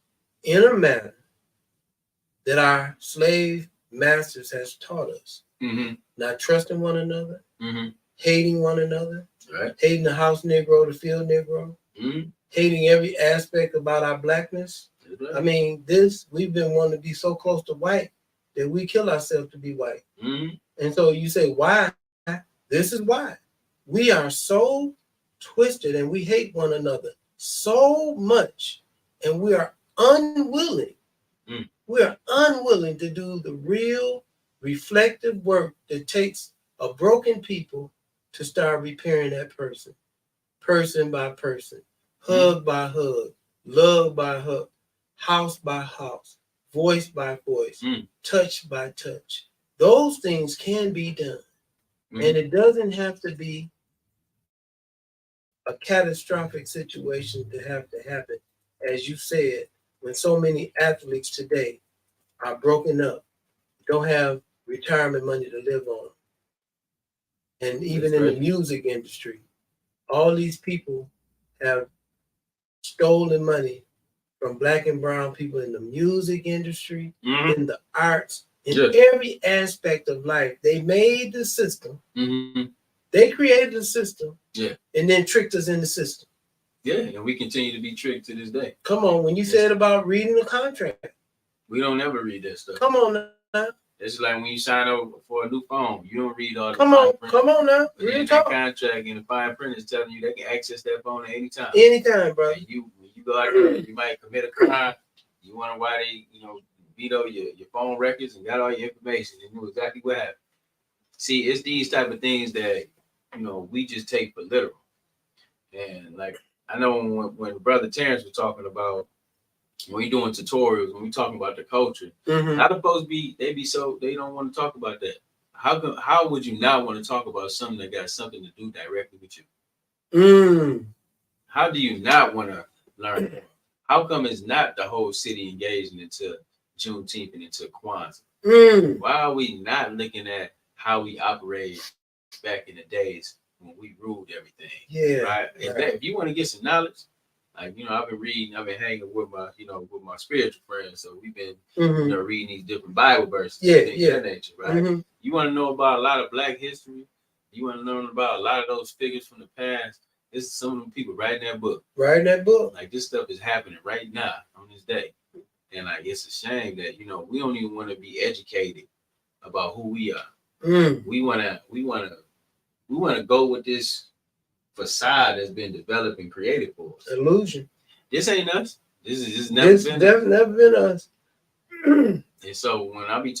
in a manner that our slave masters has taught us. Not trusting one another, hating one another, hating the house Negro, the field Negro, hating every aspect about our blackness. I mean, we've been wanting to be so close to white that we kill ourselves to be white. And so you say, why? This is why. We are so twisted and we hate one another so much, and we are unwilling. We are unwilling to do the real reflective work that takes a broken people to start repairing that person by person, hug by hug, love by hug, house by house, voice by voice, touch by touch. Those things can be done. And it doesn't have to be a catastrophic situation to have to happen. As you said, when so many athletes today are broken up, don't have retirement money to live on. And even in the music industry, all these people have stolen money from Black and brown people in the music industry, in the arts, In every aspect of life, they made the system. They created the system. And then tricked us in the system. And we continue to be tricked to this day. Come on, when you said about reading the contract. We don't ever read that stuff. Come on now. It's like when you sign up for a new phone, you don't read all the Come on now. Read that contract, and the fine print is telling you they can access that phone at any time. Anytime, bro. And when you go out there, you might commit a crime. You wonder why they, veto your phone records and got all your information and knew exactly what happened. See, it's these type of things that we just take for literal. And like I know when Brother Terrence was talking about when we doing tutorials, when we talking about the culture, how the folks they don't want to talk about that. How would you not want to talk about something that got something to do directly with you? How do you not want to learn more? How come it's not the whole city engaging into Juneteenth and into Kwanzaa? Why are we not looking at how we operate back in the days when we ruled everything? Right. If you want to get some knowledge, like I've been hanging with my spiritual friends, so we've been reading these different Bible verses, things of that nature, right? You want to know about a lot of Black history, you want to learn about a lot of those figures from the past. This is some of them people writing that book. Like this stuff is happening right now on this day, and like it's a shame that we don't even want to be educated about who we are. We wanna go with this facade that's been developed and created for us. Illusion. This ain't us. This is never been us. And so when we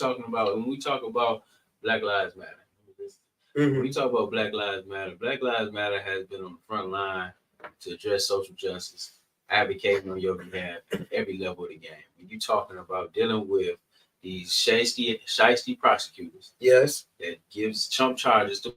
talk about Black Lives Matter, when we talk about Black Lives Matter has been on the front line to address social justice, advocating on your behalf at every level of the game. When you're talking about dealing with these shiesty prosecutors, that gives chump charges to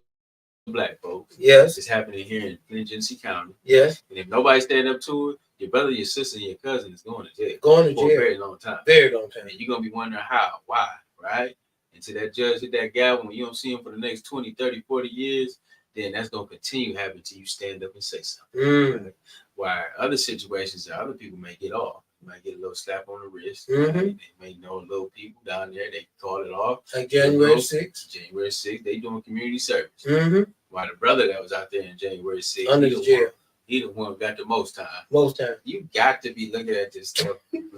Black folks. It's happening here in Flint County. And if nobody stand up to it, your brother, your sister, and your cousin is going to jail. For a very long time. And you're going to be wondering how, why, right? Until that judge hit that gavel, when you don't see him for the next 20, 30, 40 years, then that's going to continue happening until you stand up and say something. Right? While other situations, other people may get off. You might get a little slap on the wrist. Right? They may know little people down there, they call it off. Like January 6th. January 6th, they doing community service. While the brother that was out there in January 6th, under the jail. He the one who got the most time. You got to be looking at this stuff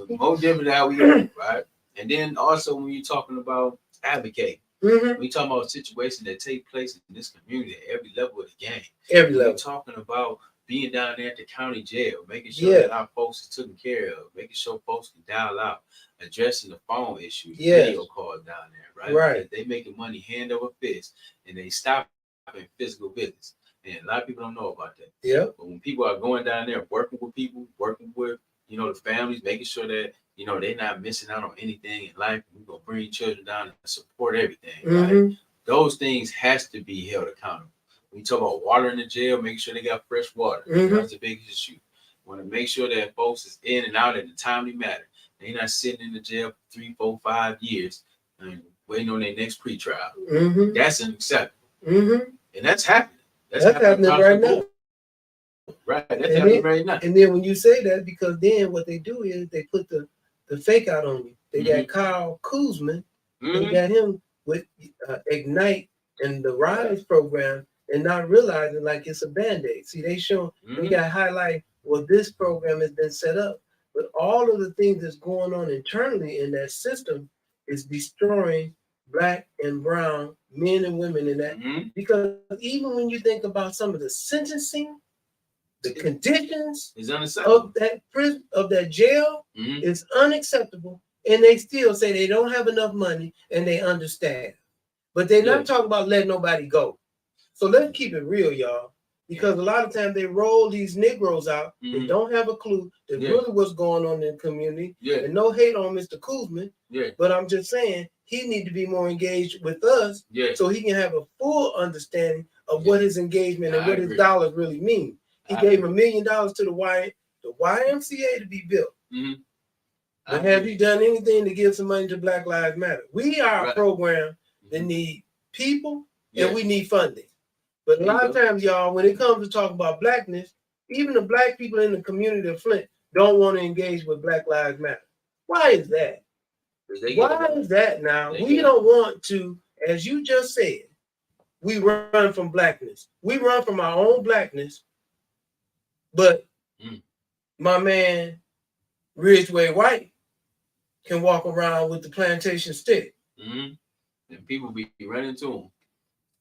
more different than how we are, right? And then also when you're talking about advocating, we talking about situations that take place in this community at every level of the game. We're talking about being down there at the county jail, making sure that our folks is taken care of, making sure folks can dial out, addressing the phone issues, video calls down there, right? They making money hand over fist, and they stop in physical business. And a lot of people don't know about that. But when people are going down there, working with people, working with, the families, making sure that, they're not missing out on anything in life. We're going to bring children down and support everything, right? Those things has to be held accountable. When you talk about water in the jail, make sure they got fresh water. That's a big issue. Want to make sure that folks is in and out in a timely manner. They're not sitting in the jail for 3, 4, 5 years and waiting on their next pretrial. That's unacceptable. And that's happening. That's happening right now. Right, that's happening right now. And then when you say that, because then what they do is they put the fake out on you. They got Kyle Kuzman. They got him with Ignite and the Rise program, and not realizing like it's a Band-Aid. See, they got highlight, well, this program has been set up, but all of the things that's going on internally in that system is destroying Black and brown men and women in that. Because even when you think about some of the sentencing, the conditions of that prison, of that jail, is unacceptable. And they still say they don't have enough money and they understand. But they're not talking about letting nobody go. So let's keep it real, y'all. Because a lot of times they roll these Negroes out, they don't have a clue to really what's going on in the community. And no hate on Mr. Kuzman, but I'm just saying he need to be more engaged with us so he can have a full understanding of what his engagement and what his dollars really mean. He gave $1 million to the YMCA to be built. But have you done anything to give some money to Black Lives Matter? We are a program that need people and we need funding. But a lot of times, y'all, when it comes to talk about Blackness, even the Black people in the community of Flint don't want to engage with Black Lives Matter. Why is that? Why is that now? We don't want to, as you just said, we run from blackness. We run from our own blackness, but my man, Ridgeway White, can walk around with the plantation stick. And people be running to him.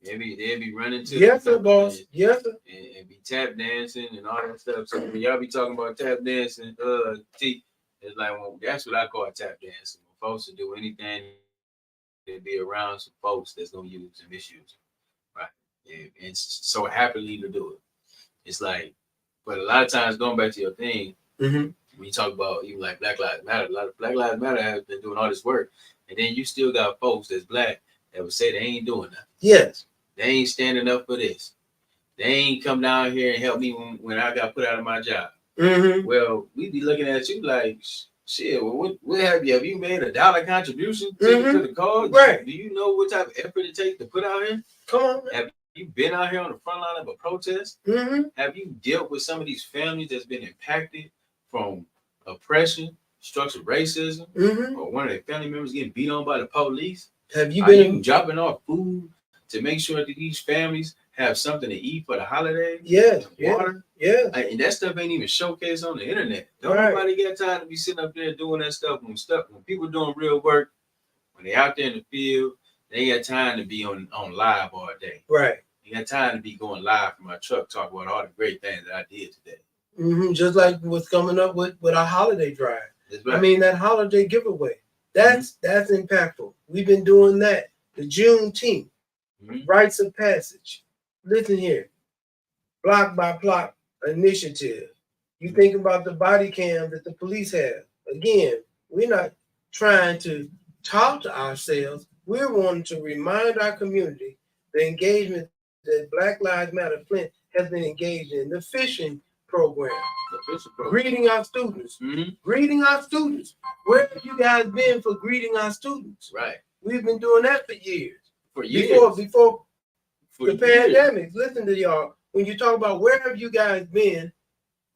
They be running to yes, sir, boss. Yes, sir. And be tap dancing and all that stuff. So when y'all be talking about tap dancing, it's like, well, that's what I call tap dancing. When folks to do anything to be around some folks that's gonna use and misuse it, right? And so happily to do it. It's like, but a lot of times going back to your thing, when you talk about even like Black Lives Matter, a lot of Black Lives Matter have been doing all this work, and then you still got folks that's black that would say they ain't doing nothing. Yes. They ain't standing up for this. They ain't come down here and help me when I got put out of my job. Well, we be looking at you like, shit, well, what have you? Have you made $1 contribution to the cause? Right. Do you know what type of effort it takes to put out here? Come on, man. Have you been out here on the front line of a protest? Have you dealt with some of these families that's been impacted from oppression, structural racism, or one of their family members getting beat on by the police? Have you been you dropping off food to make sure that these families have something to eat for the holiday? Yes. Water? Yeah. And that stuff ain't even showcased on the internet. Nobody got time to be sitting up there doing that stuff when people doing real work, when they out there in the field, they got time to be on live all day. Right. You got time to be going live from my truck, talk about all the great things that I did today. Just like what's coming up with our holiday drive. Right. I mean, that holiday giveaway. That's impactful. We've been doing that. The Juneteenth, rites of passage. Listen here, block by block initiative. You think about the body cam that the police have. Again, we're not trying to talk to ourselves. We're wanting to remind our community the engagement that Black Lives Matter Flint has been engaged in. The fishing program. Greeting our students. Greeting our students. Where have you guys been for greeting our students? Right. We've been doing that for years. Before the pandemic. Listen to y'all. When you talk about where have you guys been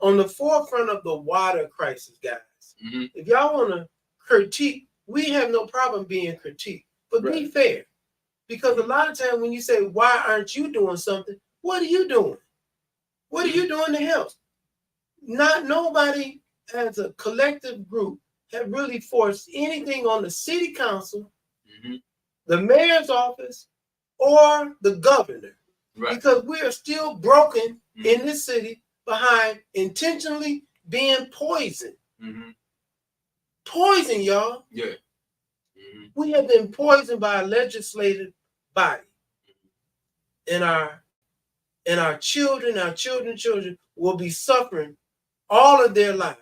on the forefront of the water crisis, guys. If y'all want to critique, we have no problem being critiqued. But be fair. Because a lot of times when you say, why aren't you doing something? What are you doing? What are you doing to help? Nobody as a collective group have really forced anything on the city council, the mayor's office, or the governor. Right. Because we are still broken in this city behind intentionally being poisoned. Poison, y'all. Yeah. We have been poisoned by a legislative body. And our children will be suffering all of their lives.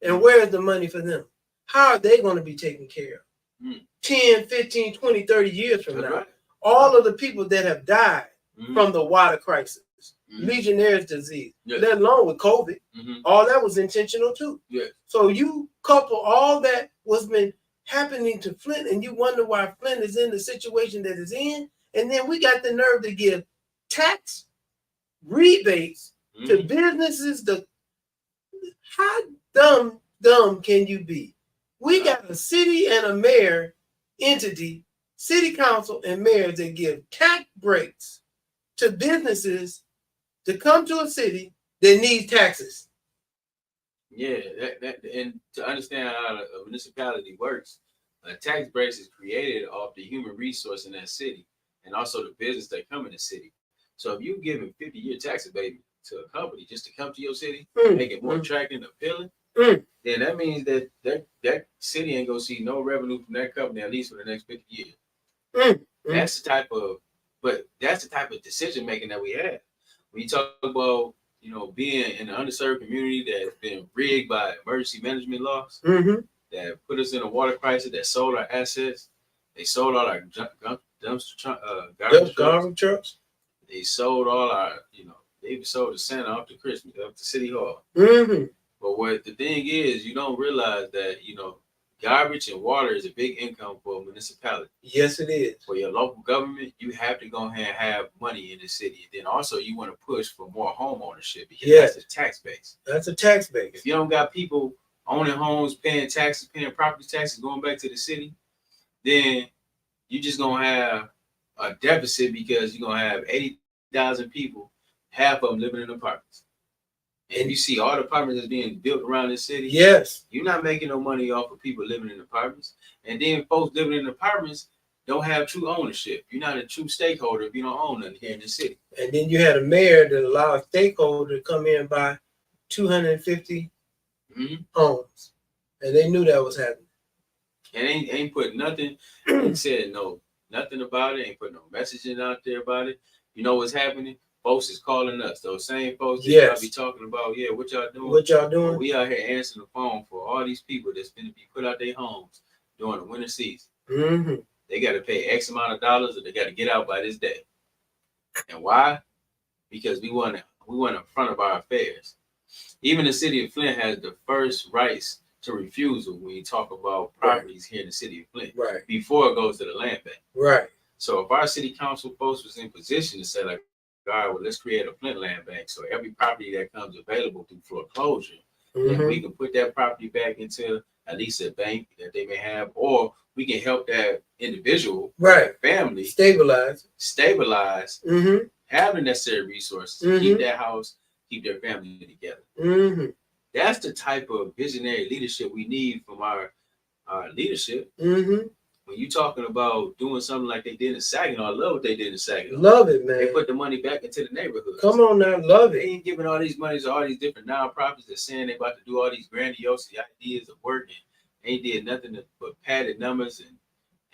And where is the money for them? How are they going to be taken care of? 10, 15, 20, 30 years from now. Right. All of the people that have died from the water crisis, Legionnaire's disease, let alone with COVID, all that was intentional too. So you couple all that what's been happening to Flint and you wonder why Flint is in the situation that it's in. And then we got the nerve to give tax rebates to businesses. How dumb can you be? We got a city and a mayor entity, city council and mayors that give tax breaks to businesses to come to a city that needs taxes. Yeah, and to understand how a municipality works, a tax breaks is created off the human resource in that city and also the business that come in the city. So if you give a 50-year tax abatement to a company just to come to your city, make it more attractive and appealing, then that means that city ain't gonna see no revenue from that company at least for the next 50 years. That's the type of decision making that we have. When you talk about being in an underserved community that's been rigged by emergency management laws that put us in a water crisis, that sold our assets, they sold all our garbage trucks. They sold all our, they even sold the Santa up to Christmas, up to City Hall. But what the thing is, you don't realize that, garbage and water is a big income for a municipality. Yes, it is. For your local government, you have to go ahead and have money in the city. And then also you want to push for more home ownership because that's a tax base. That's a tax base. If you don't got people owning homes, paying taxes, paying property taxes, going back to the city, then you just gonna have a deficit because you're gonna have 80,000 people, half of them living in apartments. And you see all the apartments that's being built around the city. Yes. You're not making no money off of people living in apartments. And then folks living in apartments don't have true ownership. You're not a true stakeholder if you don't own nothing here in the city. And then you had a mayor that allowed a stakeholder to come in and buy 250 homes. And they knew that was happening. And ain't put nothing, and said nothing about it, ain't put no messaging out there about it. You know what's happening? Folks is calling us. Those same folks that y'all be talking about, yeah, what y'all doing? What y'all doing? We out here answering the phone for all these people that's going to be put out their homes during the winter season. Mm-hmm. They got to pay X amount of dollars, or they got to get out by this day. And why? Because we want in front of our affairs. Even the city of Flint has the first rights to refusal when you talk about properties here in the city of Flint. Right. Before it goes to the land bank. Right. So if our city council folks was in position to say, like, all right, well, let's create a Flint land bank. So every property that comes available through foreclosure, then we can put that property back into at least a bank that they may have, or we can help that individual, family, stabilize, have the necessary resources, keep that house, keep their family together. That's the type of visionary leadership we need from our leadership. When you talking about doing something like they did in Saginaw, I love what they did in Saginaw. Love it, man. They put the money back into the neighborhood. Come on now, love it. They ain't giving all these monies to all these different nonprofits that saying they about to do all these grandiose ideas of working. Ain't did nothing but padded numbers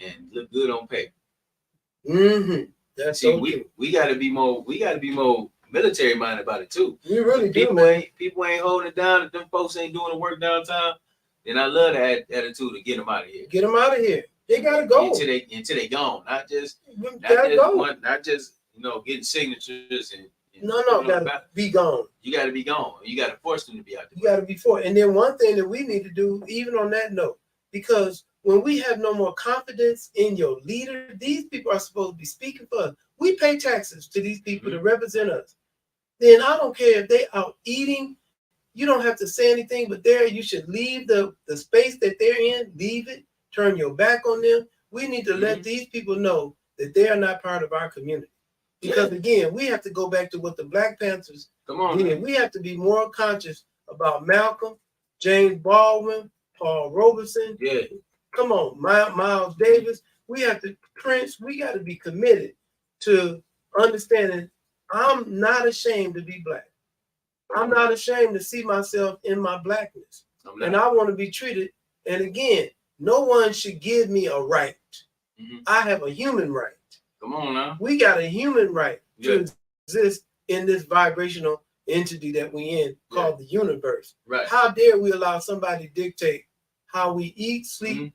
and look good on paper. That's we gotta be more military minded about it too. We really do, people ain't holding it down. If them folks ain't doing the work downtown, then I love that attitude to get them out of here. Get them out of here. They gotta go until they gone. Not just getting signatures and gotta be gone. You gotta be gone. You gotta force them to be out there. You gotta be forced. And then one thing that we need to do, even on that note, because when we have no more confidence in your leader, these people are supposed to be speaking for us. We pay taxes to these people to represent us. Then I don't care if they out eating. You don't have to say anything, but you should leave the space that they're in, leave it, turn your back on them. We need to let these people know that they are not part of our community. Because again, we have to go back to what the Black Panthers did. We have to be more conscious about Malcolm, James Baldwin, Paul Robeson. Come on, Miles Davis. We have to, Prince, we got to be committed to understanding I'm not ashamed to be Black. I'm not ashamed to see myself in my Blackness. And I want to be treated. And again, no one should give me a right. I have a human right. Come on now. We got a human right to exist in this vibrational entity that we in called the universe. Right. How dare we allow somebody to dictate how we eat, sleep,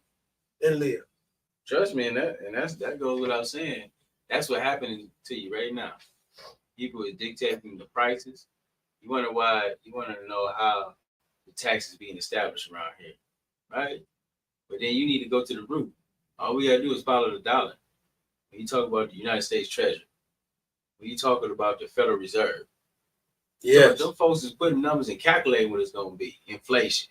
and live? Trust me, and that goes without saying. That's what happening to you right now. People is dictating the prices. You wonder why? You want to know how the taxes being established around here, right? But then you need to go to the root. All we gotta do is follow the dollar. When you talk about the United States Treasury, when you talking about the Federal Reserve, so those folks is putting numbers and calculating what it's gonna be. Inflation.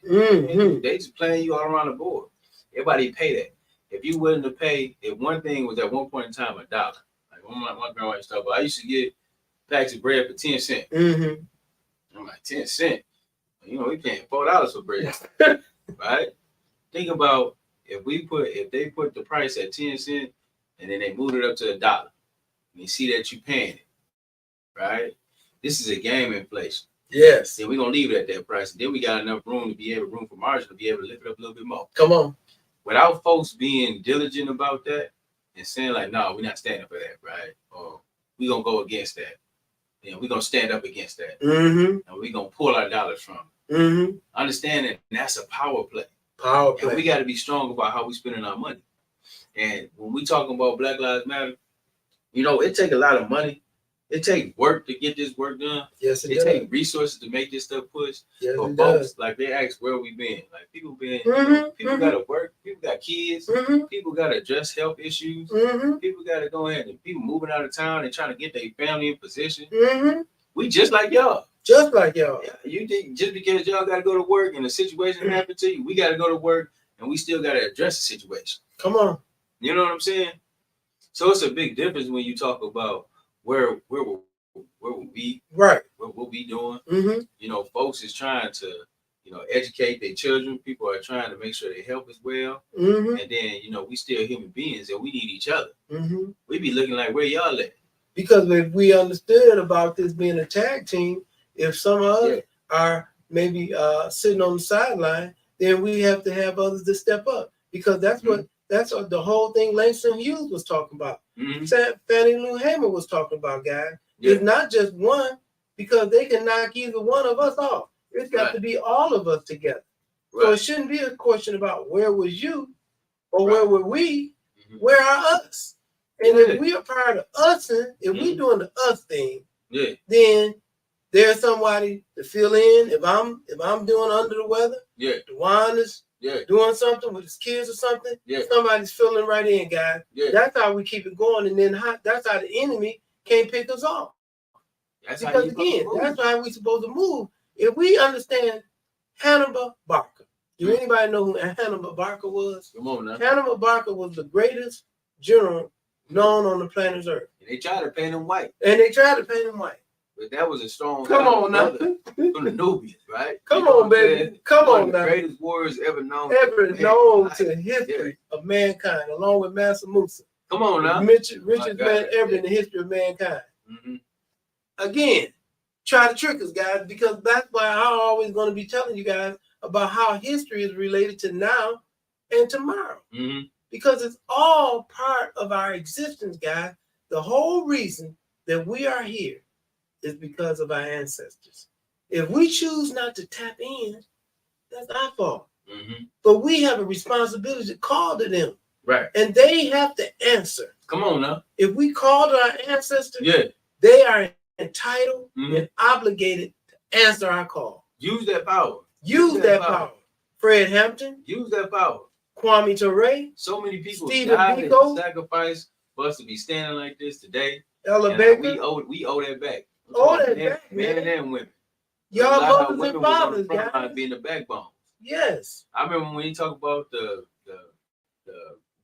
They just playing you all around the board. Everybody pay that. If you willing to pay, if one thing was at one point in time $1, like my grandma used to talk about, I used to get packs of bread for 10 cents. I'm like, 10 cents. We paying $4 for bread, right? Think about if they put the price at 10 cents and then they moved it up to $1, and you see that you paying it, right? This is a game inflation. Yes. Then we're gonna leave it at that price. And then we got enough room for margin to be able to lift it up a little bit more. Come on. Without folks being diligent about that and saying like, no, we're not standing for that, right? Or we're gonna go against that. We're gonna stand up against that. And we're gonna pull our dollars from it. Understand that that's a power play. And we gotta be strong about how we spending our money. And when we talking about Black Lives Matter, it take a lot of money. It take work to get this work done. Yes, it take resources to make this stuff push. Yes, for folks, like they ask where we been. Like people been, people gotta work, people got kids, people gotta address health issues, people gotta go ahead and people moving out of town and trying to get their family in position. We just like y'all. Just like y'all. Yeah, you think just because y'all gotta go to work and a situation happened to you, we gotta go to work and we still gotta address the situation. Come on. You know what I'm saying? So it's a big difference when you talk about where will we Right. what we'll be doing. Mm-hmm. You know, folks is trying to, educate their children. People are trying to make sure they help as well. Mm-hmm. And then, we still human beings and we need each other. Mm-hmm. We be looking like, where y'all at? Because if we understood about this being a tag team, if some of us are maybe sitting on the sideline, then we have to have others to step up. Because that's what the whole thing Langston Hughes was talking about. Fannie Lou Hamer was talking about, guys. It's not just one, because they can knock either one of us off. It's got to be all of us together. So it shouldn't be a question about where was you or where were we, where are us? And if we are part of us, if we doing the us thing, then there's somebody to fill in. If I'm doing under the weather, DeWaun is doing something with his kids or something, somebody's filling right in, guys. That's how we keep it going, and then that's how the enemy can't pick us off. That's how we're supposed to move. If we understand Hannibal Barker, do anybody know who Hannibal Barker was? Come on now. Hannibal Barker was the greatest general known on the planet Earth. And they tried to paint him white. But that was a strong brother from the Nubians, right? Come on, baby. Come on now. The greatest warriors ever known to history of mankind, along with Mansa Musa. Come on now. Richest man ever in the history of mankind. Again, try to trick us, guys, because that's why I'm always going to be telling you guys about how history is related to now and tomorrow. Because it's all part of our existence, guys. The whole reason that we are here is because of our ancestors. If we choose not to tap in, that's our fault. But we have a responsibility to call to them. Right. And they have to answer. Come on now. If we call to our ancestors, they are entitled and obligated to answer our call. Use that power. Use that power. Fred Hampton. Use that power. Kwame Ture. So many people Stephen died Biko. and sacrificed for us to be standing like this today. Ella Baker. We owe that back. Men and women. Y'all mothers and fathers, guys. Being the backbone. Yes. I remember when you talk about the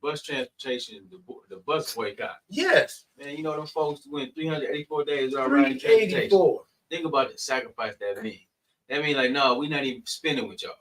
bus transportation, the bus boycott. Yes. Man, them folks went 384 days already. 384. Think about the sacrifice that means. That means like, no, we're not even spending with y'all.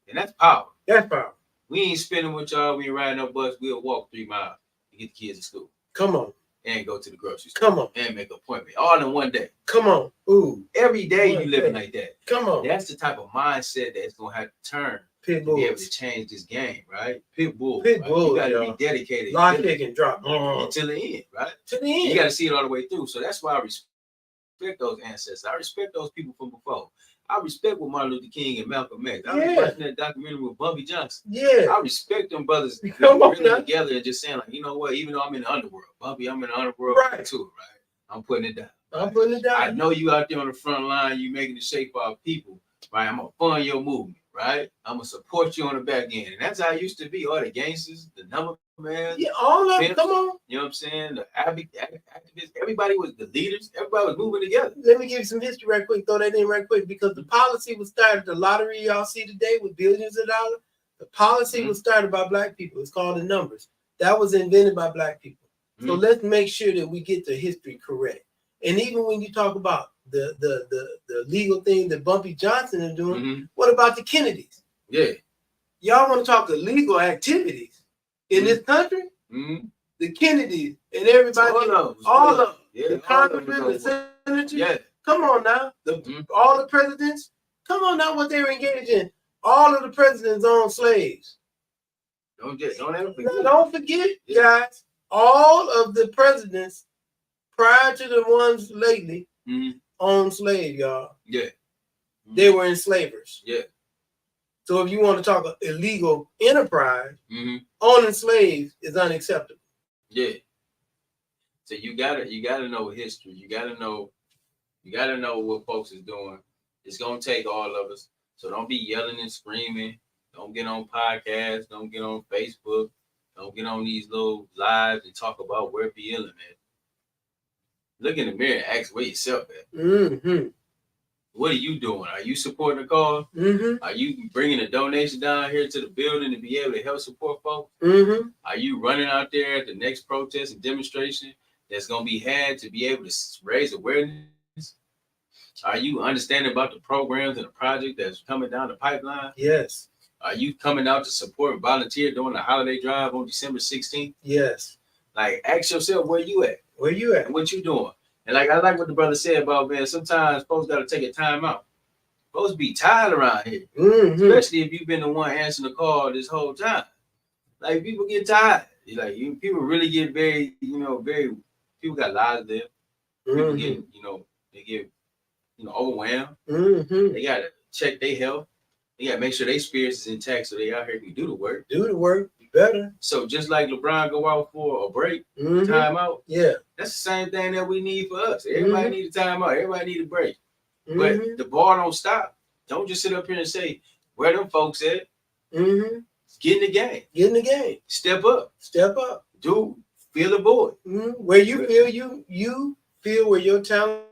And that's power. That's power. We ain't spending with y'all. We ain't riding no bus. We'll walk 3 miles to get the kids to school. Come on. And go to the grocery store. Come on. And make an appointment. All in one day. Come on. Ooh. Every day you living like that. Come on. That's the type of mindset that's going to have to turn to be able to change this game, right? Pit bull. Pit bull. You got to be dedicated. Lock, pick, and drop. Until the end, right? To the end. You got to see it all the way through. So that's why I respect those ancestors. I respect those people from before. I respect what Martin Luther King and Malcolm X. I was watching that documentary with Bumpy Johnson. I respect them brothers together and just saying, like, you know what, even though I'm in the underworld, Bumpy, I'm in the underworld too, right? I'm putting it down. I know you out there on the front line, you making the shape for our people, right? I'm gonna fund your movement, right? I'm gonna support you on the back end. And that's how it used to be. All the gangsters, the number man. Yeah, all of them. Come on. You know what I'm saying? The activists, everybody was the leaders, everybody was moving together. Let me give you some history right quick, throw that in right quick, because the policy was started, the lottery y'all see today with billions of dollars, the policy was started by Black people. It's called the numbers. That was invented by Black people. So let's make sure that we get the history correct. And even when you talk about the legal thing that Bumpy Johnson is doing, what about the Kennedys? Yeah. Y'all want to talk illegal activities in this country? The Kennedys and everybody, all of them, the congressmen, the senators, come on now, all the presidents, come on now, what they were engaged in. All of the presidents owned slaves. Don't forget, guys, all of the presidents prior to the ones lately owned slaves, y'all. They were enslavers. So if you want to talk illegal enterprise, owning slaves is unacceptable. So you gotta know history. You gotta know what folks is doing. It's gonna take all of us. So don't be yelling and screaming. Don't get on podcasts. Don't get on Facebook. Don't get on these little lives and talk about where BLM at. Look in the mirror and ask where yourself at. What are you doing? Are you supporting the cause? Mm-hmm. Are you bringing a donation down here to the building to be able to help support folks? Mm-hmm. Are you running out there at the next protest and demonstration that's going to be had to be able to raise awareness? Are you understanding about the programs and the project that's coming down the pipeline? Yes. Are you coming out to support and volunteer during the holiday drive on December 16th? Yes. Like, ask yourself where you at. Where you at? And what you doing? And like, I like what the brother said about, man, sometimes folks got to take a time out. Folks be tired around here, especially if you've been the one answering the call this whole time. Like, people get tired. Like, people really get very, people got lives there. People get, they get, overwhelmed. They got to check their health. They got to make sure their spirits is intact so they out here can do the work. Do the work. Better. So just like LeBron go out for a break, time out. Yeah. That's the same thing that we need for us. Everybody need a time out. Everybody need a break. But the ball don't stop. Don't just sit up here and say, where them folks at? Get in the game. Get in the game. Step up. Step up. Do feel the void. Where you feel you feel where your talent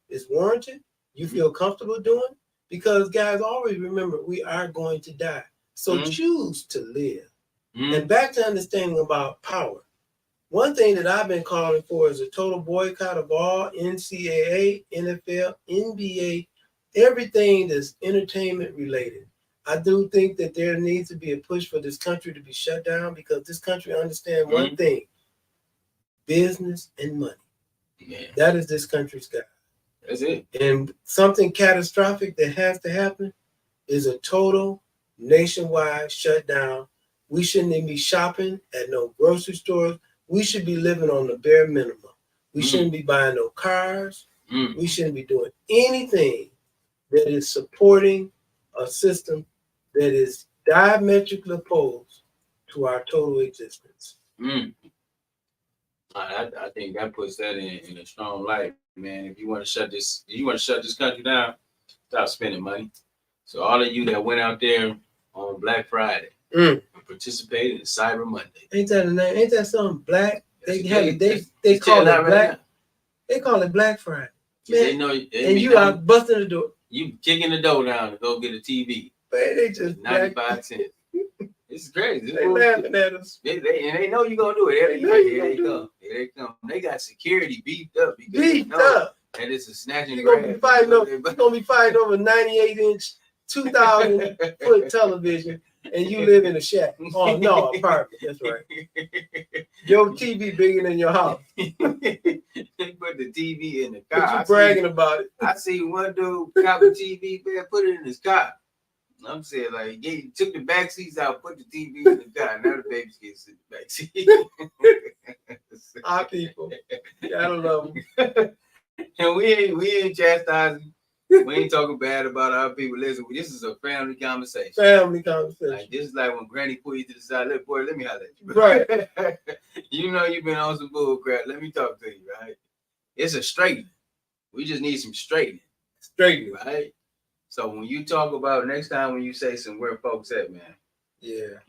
is warranted, you feel comfortable doing. Because guys, always remember we are going to die. So choose to live. And back to understanding about power. One thing that I've been calling for is a total boycott of all NCAA, NFL, NBA, everything that's entertainment related. I do think that there needs to be a push for this country to be shut down because this country understands one thing: business and money. Yeah. That is this country's guy. That's it. And something catastrophic that has to happen is a total nationwide shutdown. We shouldn't even be shopping at no grocery stores. We should be living on the bare minimum. We shouldn't be buying no cars. We shouldn't be doing anything that is supporting a system that is diametrically opposed to our total existence. I think that puts that in a strong light, man. If you want to shut this country down, stop spending money. So all of you that went out there on Black Friday and participated in Cyber Monday. Ain't that a name? Ain't that something black? They call it right black. Now. They call it Black Friday. Man, and you are busting the door. You kicking the door down to go get a TV. Man, they just 95 cents. It's crazy. They laughing at us. They know you're gonna do it. Here they come. They got security beefed up because and it's a snatching. You're gonna be fighting over 98-inch, 2,000 foot television, and you live in a shack. Oh no, apartment. That's right. Your TV bigger than your house. They put the TV in the car. But you bragging about it. I see one dude cop a TV, man, put it in his car. I'm saying, like, he took the back seats out, put the TV in the car. Now the baby's getting in the back seat. Our people. Gotta love them. And we ain't chastising. We ain't talking bad about our people. Listen, this is a family conversation. Like, this is like when Granny put you to the side. Look, boy, let me holler at you. Right. You know you've been on some bull crap. Let me talk to you, right? It's a straightening. We just need some straightening. Straightening. Right? So when you talk about next time when you say some where folks at, man,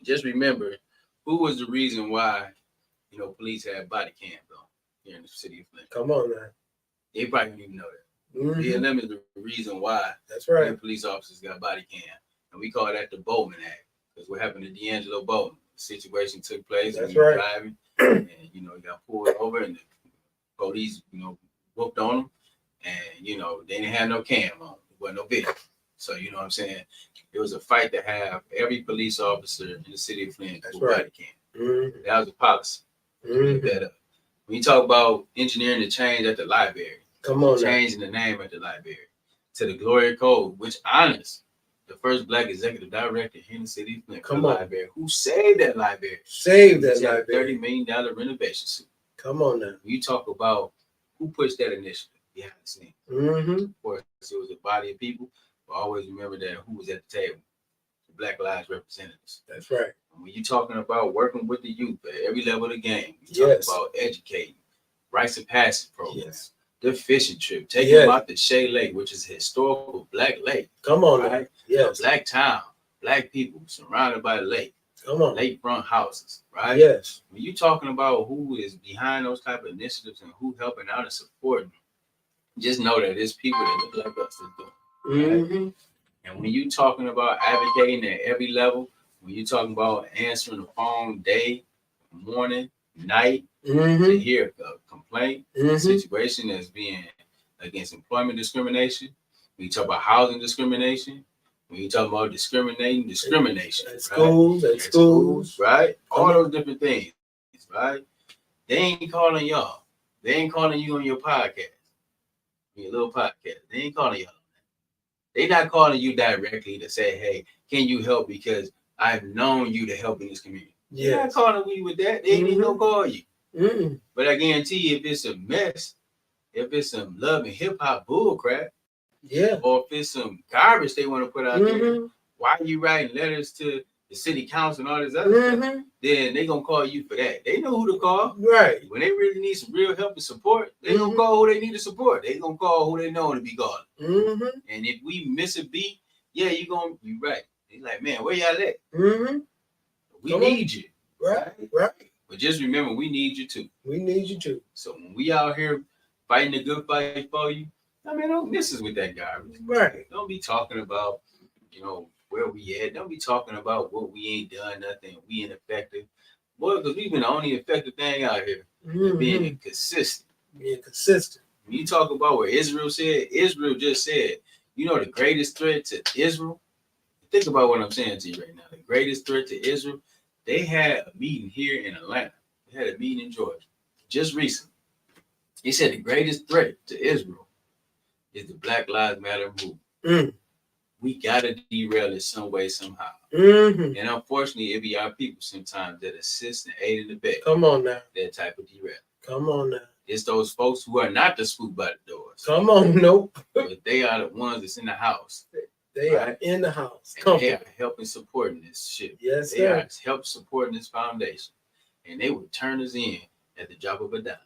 just remember who was the reason why, police had body cams on here in the city of Flint. Come on, man. They probably didn't even know that. BLM is the reason why that's right. Police officers got body cam. And we call that the Bowman Act. Because what happened to D'Angelo Bowman? The situation took place. That's he was right. driving, and he got pulled over, and the police, whooped on him, and they didn't have no cam on. There wasn't no video. So, you know what I'm saying? It was a fight to have every police officer in the city of Flint with body cam. That was a policy. Look that up. When you talk about engineering the change at the library, changing the name at the library to the Glory Code, which honors the first Black executive director here in the city of Flint, library, who saved that library. $30 million renovation suit. Come on now. When you talk about who pushed that initiative behind the scenes. Of course, it was a body of people. Always remember that who was at the table, the Black Lives representatives. That's right. And when you're talking about working with the youth at every level of the game, you're talking about educating, rites of passage programs, the fishing trip, taking them out to Shea Lake, which is a historical Black lake. Come on, right? A Black town, Black people surrounded by the lake. Come on. Lakefront houses, right? Yes. When you're talking about who is behind those type of initiatives and who helping out and supporting, just know that there's people that look like us that do it. Right? And when you talking about advocating at every level, when you talking about answering the phone day, morning, night, to hear a complaint, a situation that's being against employment discrimination, when you talk about housing discrimination, when you talk about discrimination, at schools, right? All those different things, right? They ain't calling y'all. They ain't calling you on your podcast, your little podcast. They ain't calling y'all. They not calling you directly to say, hey, can you help? Because I've known you to help in this community. They're not calling you with that. They ain't even gonna call you. But I guarantee you, if it's a mess, if it's some love and hip hop bull crap, or if it's some garbage they want to put out there, why are you writing letters to the city council and all this other stuff? Then they gonna call you for that. They know who to call. Right. When they really need some real help and support, they gonna call who they need to support. They gonna call who they know to be calling. And if we miss a beat, you right. They like, man, where y'all at? We need you. Right. But just remember, we need you too. We need you too. So when we out here fighting the good fight for you, I mean, don't miss us with that garbage. Right. Don't be talking about, where we at. Don't be talking about what we ain't done nothing. We ineffective. Boy, because we've been the only effective thing out here. Being consistent. When you talk about what Israel just said, the greatest threat to Israel, think about what I'm saying to you right now. The greatest threat to Israel, they had a meeting here in Atlanta. They had a meeting in Georgia just recently. He said the greatest threat to Israel is the Black Lives Matter movement. We got to derail it some way, somehow. And unfortunately, it be our people sometimes that assist and aid in the back. Come on now. That type of derail. Come on now. It's those folks who are not the spook by the doors. Come on, nope. But they are the ones that's in the house. They are in the house. And they are helping supporting this shit. Yes, they are help supporting this foundation. And they will turn us in at the drop of a dime.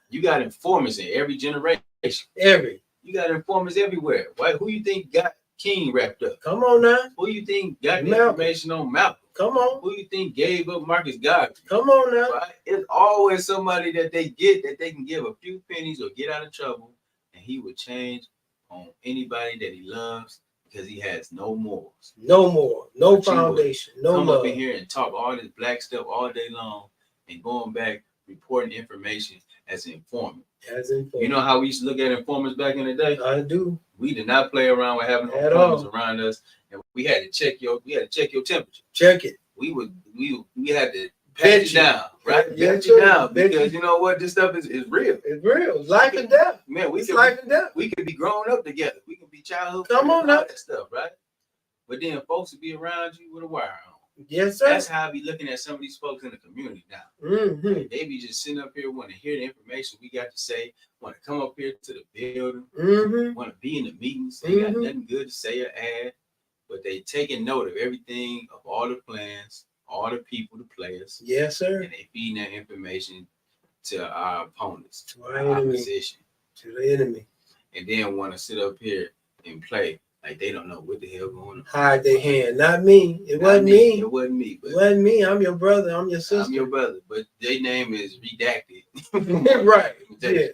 You got informers in every generation. You got informers everywhere. Who you think got King wrapped up? Come on now. Who you think got the information on Malcolm? Come on. Who you think gave up Marcus Garvey? Come on now. Right? It's always somebody that they can give a few pennies or get out of trouble, and he would change on anybody that he loves because he has no morals. No foundation. No love. Come up in here and talk all this black stuff all day long and going back reporting information as an informant. You know how we used to look at informants back in the day? I do. We did not play around with having informants around us, and we had to check your temperature. Check it. We had to pat you down, right? Pat you down because you know what? This stuff is real. It's real. It's life and death. Man, life and death. We could be growing up together. We can be childhood. Come on now. That stuff, right? But then folks would be around you with a wire on. Yes, sir. That's how I be looking at some of these folks in the community now. Like they be just sitting up here wanting to hear the information we got to say, want to come up here to the building, want to be in the meetings. They got nothing good to say or add, but they taking note of everything, of all the plans, all the people, the players. Yes, sir. And they feeding that information to our opponents, to our opposition, to the enemy, and then want to sit up here and play like they don't know what the hell going on. Hide their hand. Not me. It wasn't me. It wasn't me. It wasn't me. I'm your brother. I'm your sister. I'm your brother. But their name is redacted. Right. Yeah.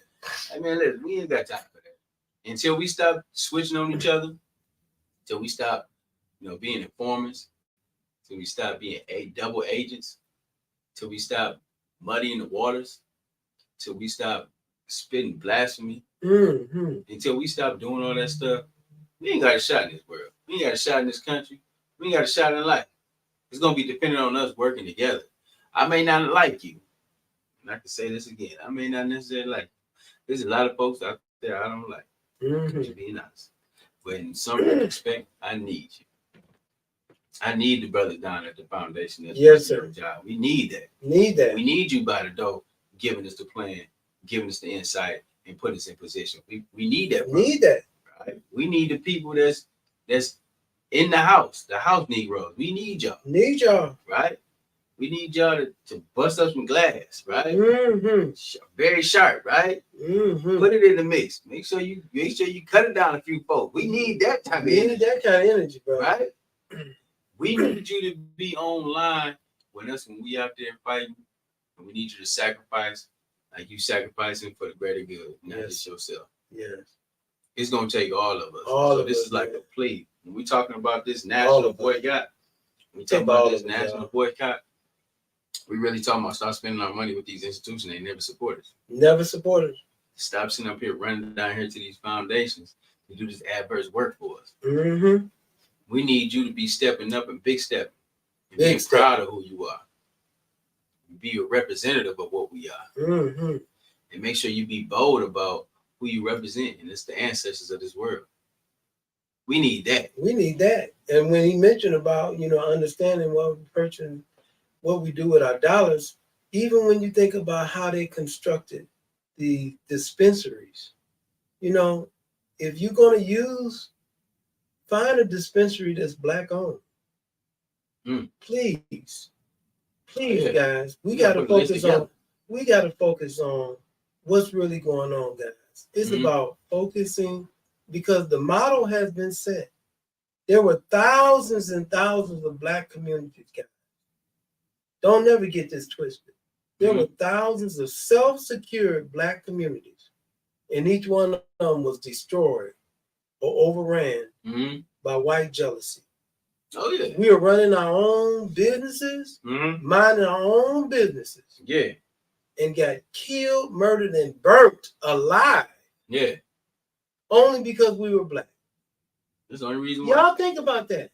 I mean, listen, we ain't got time for that. Until we stop switching on each other, until we stop, being informers, until we stop being double agents, until we stop muddying the waters, until we stop spitting blasphemy, until we stop doing all that stuff, we ain't got a shot in this world. We ain't got a shot in this country. We ain't got a shot in life. It's going to be dependent on us working together. I may not like you. And I can say this again. I may not necessarily like you. There's a lot of folks out there I don't like. To be honest. But in some respect, I need you. I need the brothers down at the foundation. Yes, sir. Job. We need that. We need you by the door, giving us the plan, giving us the insight, and putting us in position. We need that. Need that. Right? We need the people that's in the house Negroes. We need y'all. Right? We need y'all to bust up some glass, right? Very sharp, right? Put it in the mix. Make sure you cut it down a few folks. We need that type of energy. We need that kind of energy, bro. Right? We need you to be online with us when we out there fighting. And we need you to sacrifice like you sacrificing for the greater good, not just yourself. Yes. It's gonna take all of us. All so of this us, is like yeah. a plea. When we talking about this All national of us. boycott, we Take talking about all this of us, national y'all. boycott. We really talking about stop spending our money with these institutions they never support us. Never supported. Stop sitting up here running down here to these foundations to do this adverse work for us. Mm-hmm. We need you to be stepping up and big stepping. And Big being step. proud of who you are. Be a representative of what we are. Mm-hmm. And make sure you be bold about who you represent. And it's the ancestors of this world. We need that. We need that. And when he mentioned about, understanding what we purchase, what we do with our dollars, even when you think about how they constructed the dispensaries, if you're going to find a dispensary that's Black owned. Please, guys, we got to focus on what's really going on, guys. It's about focusing, because the model has been set. There were thousands and thousands of Black communities, guys. Don't never get this twisted. There were thousands of self-secured Black communities, and each one of them was destroyed or overran by white jealousy. Oh, yeah. We are running our own businesses, minding our own businesses. Yeah. And got killed, murdered, and burnt alive. Yeah. Only because we were Black. That's the only reason why. Y'all think about that.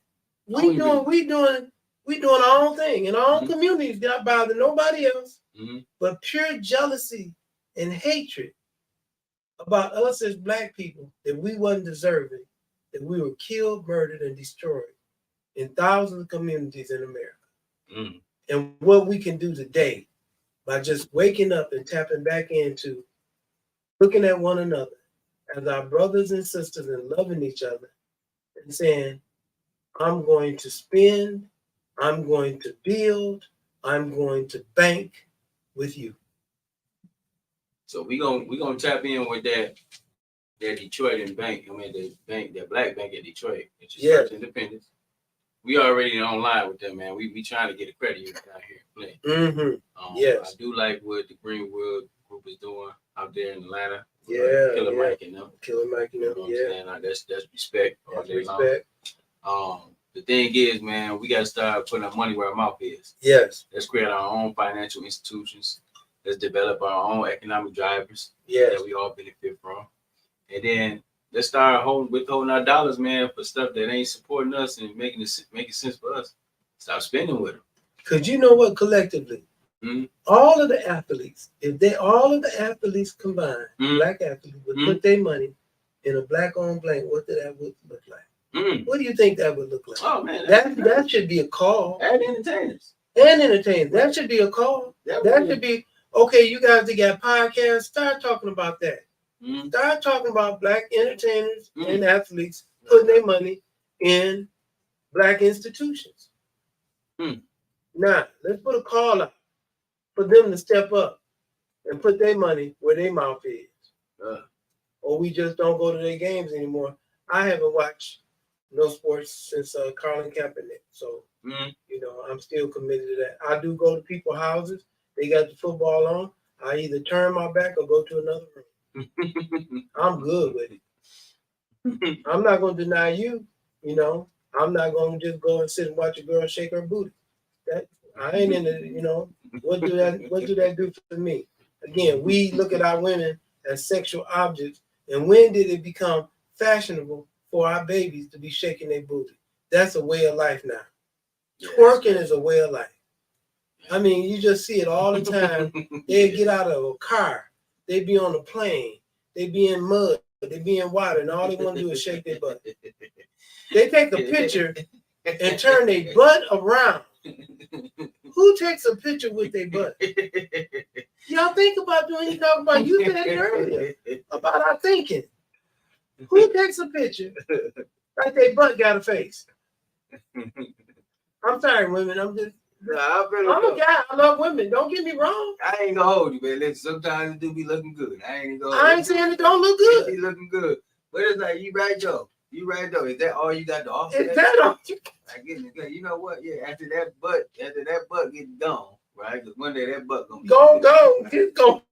We doing our own thing, and our own communities not bother nobody else, but pure jealousy and hatred about us as Black people, that we wasn't deserving, that we were killed, murdered, and destroyed in thousands of communities in America. And what we can do today by just waking up and tapping back into looking at one another as our brothers and sisters and loving each other and saying, I'm going to spend, I'm going to build, I'm going to bank with you. So we gonna tap in with that Detroit and bank. I mean that Black bank at Detroit. It's just Church Independence. We already online with them, man. We trying to get a credit union down here in Flint. I do like what the Greenwood group is doing out there in Atlanta. Killer Mike and them. Killer Mike and them. That's respect. That's respect. The thing is, man, we gotta start putting our money where our mouth is. Yes. Let's create our own financial institutions. Let's develop our own economic drivers that we all benefit from. And then let's start withholding our dollars, man, for stuff that ain't supporting us and making sense for us. Stop spending with them. Because you know what, collectively, all of the athletes, all of the athletes combined, Black athletes, would put their money in a Black-owned bank, what did that look like? What do you think that would look like? Oh, man. That should be a call. And entertainers. That should be a call. That should be, okay, you guys that got podcasts, start talking about that. Start talking about Black entertainers and athletes putting their money in Black institutions. Now, let's put a call out for them to step up and put their money where their mouth is. Or we just don't go to their games anymore. I haven't watched no sports since Colin Kaepernick. So, I'm still committed to that. I do go to people's houses. They got the football on. I either turn my back or go to another room. I'm good with it. I'm not going to deny you, I'm not going to just go and sit and watch a girl shake her booty. I ain't into, what do that do for me? Again, we look at our women as sexual objects. And when did it become fashionable for our babies to be shaking their booty? That's a way of life now. Twerking is a way of life. I mean, you just see it all the time. They get out of a car. They be on a plane. They be in mud. They be in water. And all they want to do is shake their butt. They take a picture and turn their butt around. Who takes a picture with their butt? Y'all think about doing, you talk about, you said it earlier, about our thinking. Who takes a picture like their butt got a face? I'm sorry, women. I'm a guy. I love women. Don't get me wrong. I ain't gonna hold you, man. Listen, sometimes it do be looking good. I ain't saying it don't look good. It be looking good. But it's like, you right, though. Is that all you got to offer? Is that all you got? I get it. You know what? Yeah, after that butt gets gone, right? Because one day that butt gonna be go. Get going.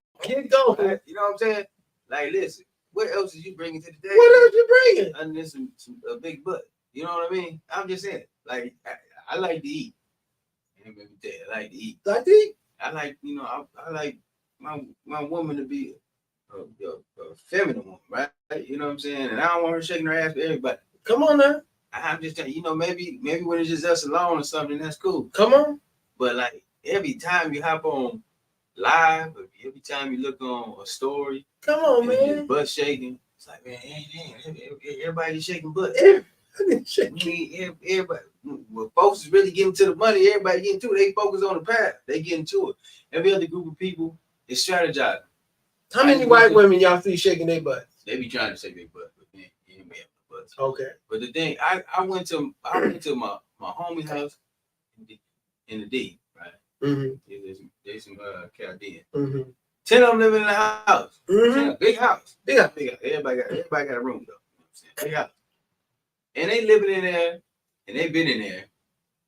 Right? You know what I'm saying? Like, listen, what else did you bring to the day? What else you bringing? Other than a big butt. You know what I mean? I'm just saying. Like I like to eat. I like to eat. Like to eat? I like, you know, I like my woman to be a feminine woman, right? You know what I'm saying? And I don't want her shaking her ass for everybody. Come on now. I'm just telling you, know, maybe when it's just us alone or something, that's cool. Come on. But like every time you hop on live, every time you look on a story, come on, man, butt shaking. It's like, man, everybody shaking butt. Everybody. Well, folks is really getting to the money. Everybody getting to it. They focus on the path. They getting to it. Every other group of people is strategizing. How many white women y'all see shaking their butts? They be trying to shake their butt, but they ain't have no butts. Okay. But the thing, I went to my homie house in the D, right? Mm-hmm. There's some Chaldean. Mm-hmm. 10 of them living in the house. Mm-hmm. Big house. Big house. Everybody got a room though. You know what I'm saying? Big house. And they living in there, and they've been in there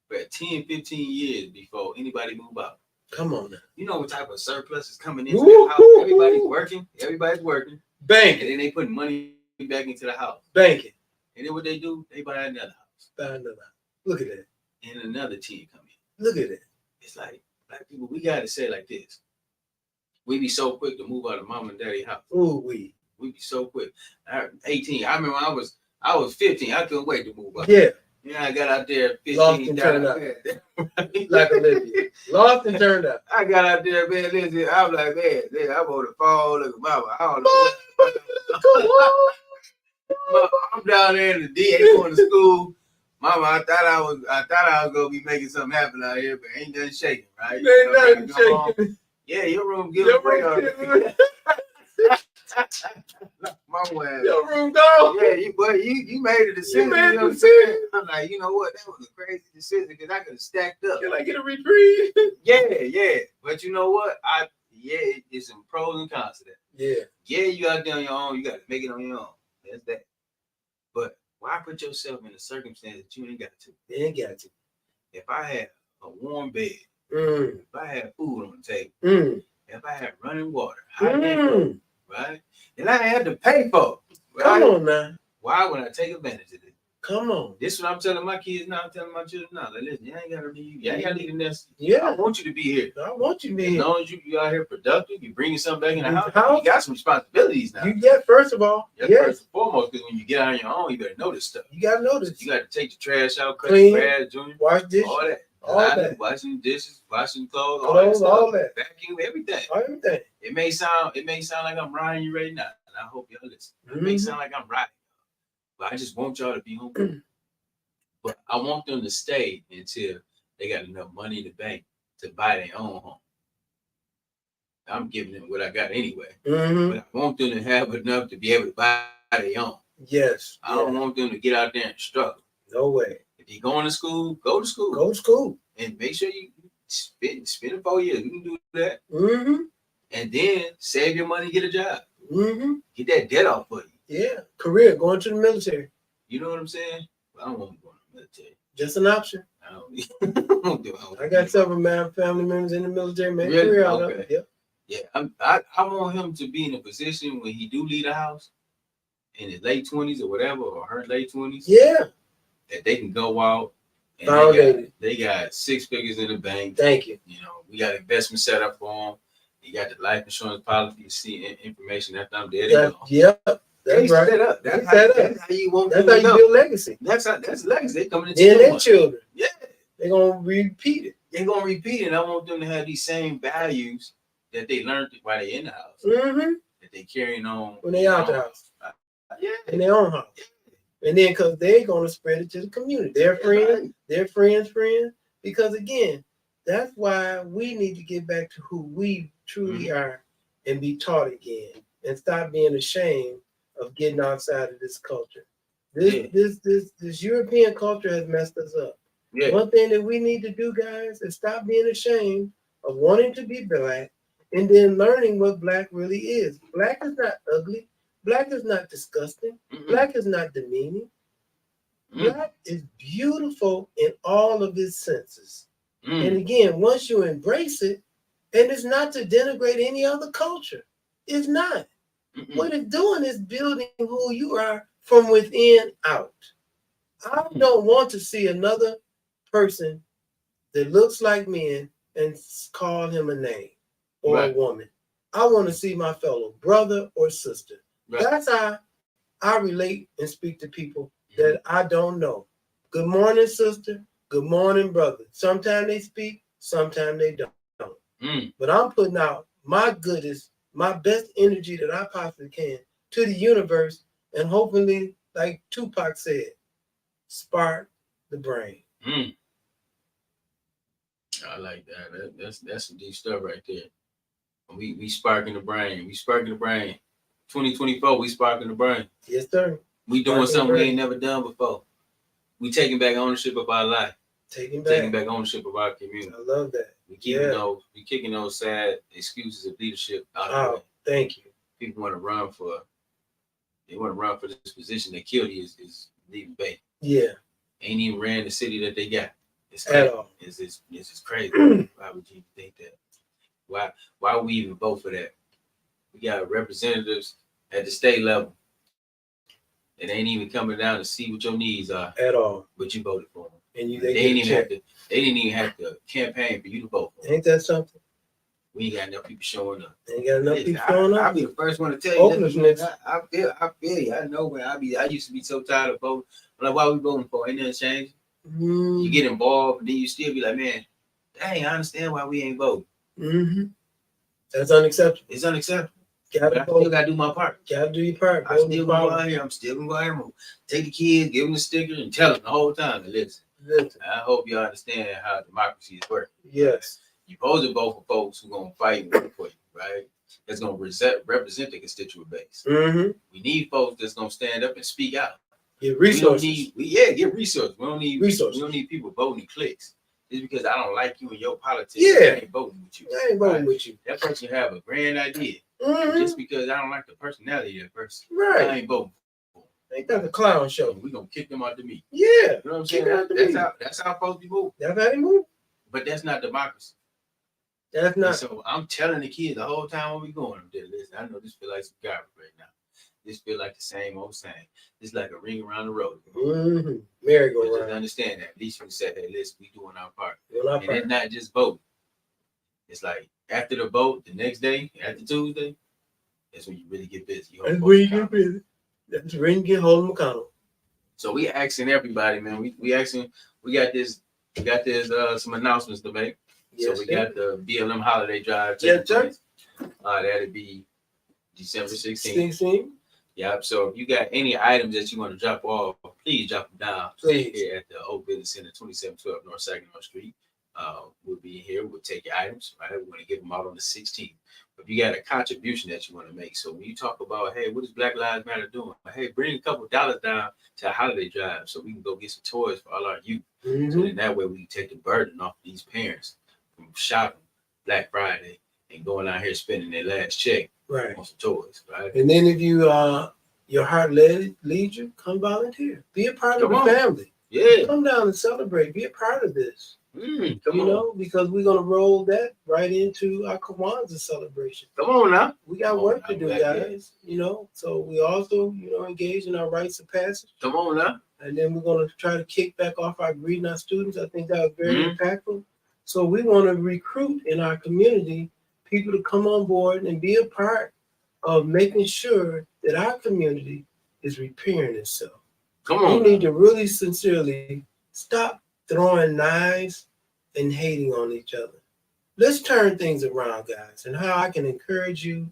for 10, 15 years before anybody move out. Come on now. You know what type of surplus is coming into the house? Everybody's working. Banking. And then they put money back into the house. Banking. And then what they do? They buy another house. Look at that. And another 10 come in. Look at it. It's like, black people, we got to say it like this. We be so quick to move out of mom and daddy house. Ooh, we be so quick. 18. I remember I was 15. I couldn't wait to move out. Yeah. Yeah, I got out there 15. Lost and turned out. Like Olivia. Lost and turned out. I got out there, man. Listen, I'm like, man, I'm on the phone. Look at mama. I don't know. What. I'm down there in the D. Ain't going to school. Mama, I thought I was gonna be making something happen out here, but ain't nothing shaking, right? Ain't nothing shaking. Yeah, your room give away already. Your room gone. Yeah, you made a decision. You made a decision. I'm like, you know what? That was a crazy decision because I could have stacked up. Can I get a reprieve? Yeah. But you know what? It's some pros and cons to that. Yeah, you out there on your own. You got to make it on your own. That's that. But why put yourself in a circumstance that you ain't got to? You ain't got to. If I had a warm bed, if I had food on the table, if I had running water, right? And I had to pay for it. Right? Come on now. Why would I take advantage of it? Come on. This is what I'm telling my kids now. I'm telling my children now. Like, listen, you ain't gotta leave. You ain't gotta leave the nest. Yeah. I want you to be here. I want you to be here. As long as you out here productive, you bringing something back in the house. You got some responsibilities now. You get first of all. First and foremost, because when you get out on your own, you better know this stuff. You gotta know this. You got to take the trash out, cut clean, the grass, junior, wash dishes, all that. Washing dishes, washing clothes, all that. Vacuum, everything. Everything. It may sound like I'm riding you right now, and I hope y'all listen. It may sound like I'm riding, but I just want y'all to be on. But I want them to stay until they got enough money in the bank to buy their own home. I'm giving them what I got anyway. But I want them to have enough to be able to buy their own. Yes. I don't want them to get out there and struggle. No way. If you're going to school, go to school. Go to school. And make sure you spend 4 years. You can do that. And then save your money, get a job. Get that debt off for you. Yeah. Career, going to the military. You know what I'm saying? I don't want to go to the military. Just an option. I got several family members in the military. Man, really? career out okay. Yep. Yeah. I want him to be in a position when he do leave the house in his late 20s or whatever, or her late 20s. Yeah. That they can go out and they got 6 figures in the bank. Thank you. You know, we got investment set up for them. You got the life insurance policy. You see information after I'm dead. Yep. That's right. Set up. That's how you want. That's how you build legacy. That's legacy. They coming into their children. Yeah. They're gonna repeat it. They're gonna repeat it. And I want them to have these same values that they learned while they're in the house. That they carrying on when they out the house. Yeah. In their own house. And then because they're gonna spread it to the community. Their friends, their friends. Because again, that's why we need to get back to who we truly are and be taught again. And stop being ashamed of getting outside of this culture. This European culture has messed us up. Yeah. One thing that we need to do, guys, is stop being ashamed of wanting to be black and then learning what black really is. Black is not ugly. Black is not disgusting. Black is not demeaning. Black is beautiful in all of its senses. And again, once you embrace it, and it's not to denigrate any other culture. It's not. What it's doing is building who you are from within out. I don't want to see another person that looks like me and call him a name or a woman. I want to see my fellow brother or sister. That's how I relate and speak to people that I don't know. Good morning, sister. Good morning, brother. Sometimes they speak, sometimes they don't. But I'm putting out my goodest, my best energy that I possibly can to the universe, and hopefully, like Tupac said, spark the brain. I like that. That's some deep stuff right there. We sparking the brain. We sparking the brain. 2024, we sparking the brain. Yes, sir. We doing something we ain't never done before. We taking back ownership of our life. Taking back ownership of our community. I love that. We kicking those sad excuses of leadership out of the way. Thank you. People want to run for this position. They killed you is leaving Bay. Yeah. Ain't even ran the city that they got. It's at all. It's just crazy. Why would you think that? Why would we even vote for that? We got representatives at the state level that ain't even coming down to see what your needs are at all. But you voted for them. And they didn't even have to campaign for you to vote for them. Ain't that something? We ain't got enough people showing up. Ain't got enough people showing up. I'll be the first one to tell you that. I feel you. I know where I used to be so tired of voting. I'm like, why are we voting for? Ain't nothing changed. You get involved, and then you still be like, man, dang, I understand why we ain't voting. That's unacceptable. It's unacceptable. I still gotta do my part. Gotta do your part. I'm still gonna go out here. I'm still gonna go out here. Take the kids, give them the sticker, and tell them the whole time to listen. I hope you understand how democracy is working. Yes. You're supposed to vote for folks who gonna fight and work for you, right? That's gonna represent the constituent base. We need folks that's gonna stand up and speak out. Get resources. Get resources. We don't need resources. We don't need people voting clicks. Just because I don't like you and your politics, I ain't voting with you. I ain't voting with you. That person have a grand idea. Just because I don't like the personality of that person, right? I ain't voting for them. Ain't that the clown show? We gonna kick them out the meet. Yeah, you know what I'm saying? That's how folks be moving. That's how they move. But that's not democracy. That's not. And so I'm telling the kids the whole time when we going. I'm there. Listen, I know this feel like some garbage right now. This feel like the same old same. It's like a ring around the road. Merry-go-round. Just understand that. At least we said, hey, listen, we doing our part. And it's not just voting. It's like after the vote, the next day, after Tuesday, that's when you really get busy. That's when you get busy. That's when you get hold of accountable. So we asking everybody, man. We asking. We got this. Some announcements to make. Yes, so we got the BLM holiday drive. That'll be December 16th. Yep. So if you got any items that you want to drop off, please drop them down. Please. Here at the Old Business Center, 2712 North Saginaw Street. We'll be here. We'll take your items. Right. We're going to give them out on the 16th. But you got a contribution that you want to make. So when you talk about, hey, what is Black Lives Matter doing? Hey, bring a couple of dollars down to a holiday drive so we can go get some toys for all our youth. So then that way we can take the burden off these parents from shopping Black Friday and going out here spending their last check on some toys, right? And then if you your heart leads you, come volunteer. Be a part of the family. Yeah. Come down and celebrate. Be a part of this. Because we're gonna roll that right into our Kwanzaa celebration. Come on now. We got work to do, guys. So we also, engage in our rites of passage. Come on now. And then we're gonna try to kick back off our greeting our students. I think that was very impactful. So we want to recruit in our community people to come on board and be a part of making sure that our community is repairing itself. Come on. We need to really sincerely stop throwing knives and hating on each other. Let's turn things around, guys, and how I can encourage you.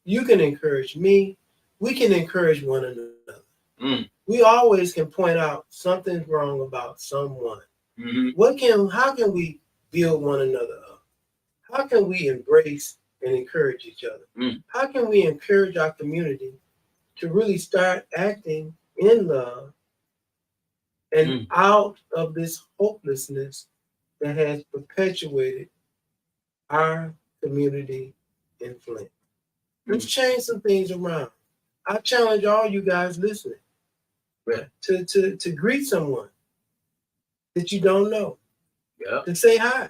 You can encourage me. We can encourage one another. We always can point out something's wrong about someone. How can we build one another up? How can we embrace and encourage each other? How can we encourage our community to really start acting in love and out of this hopelessness that has perpetuated our community in Flint? Let's change some things around. I challenge all you guys listening to greet someone that you don't know, to say hi,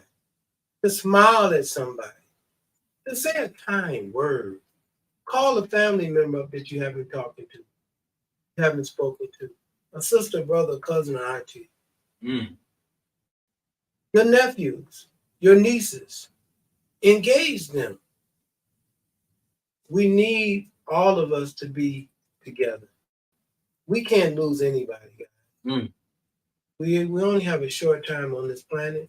to smile at somebody, to say a kind word, Call a family member up that you haven't talking to, haven't spoken to, a sister, brother, cousin, or auntie. Your nephews, your nieces, engage them. We need all of us to be together. We can't lose anybody, guys. We only have a short time on this planet.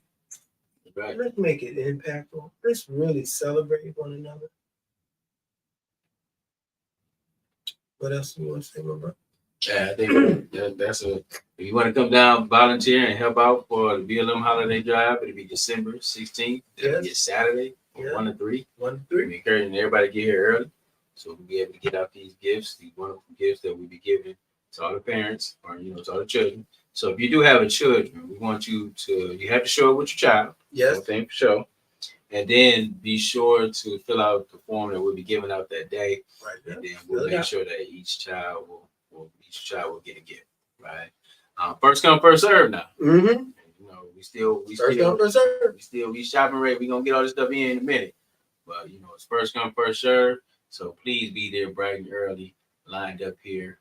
Right. Let's make it impactful. Let's really celebrate one another. What else do you want to say, my brother? Yeah, I think that's a. If you want to come down, volunteer, and help out for the BLM holiday drive, it'll be December 16th. It'll be a Saturday from 1 to 3. 1 to 3. We're encouraging everybody to get here early, so we'll be able to get out these gifts, these wonderful gifts that we'll be giving to all the parents or to all the children. So if you do have a children, we want you have to show up with your child. Yes. Thing for sure. And then be sure to fill out the form that we'll be giving out that day. Right. And then we'll make sure that each child will get a gift. Right. First come, first serve now. Mm-hmm. We shopping ready. We're gonna get all this stuff in a minute. But it's first come, first serve. So please be there bright and early, lined up here,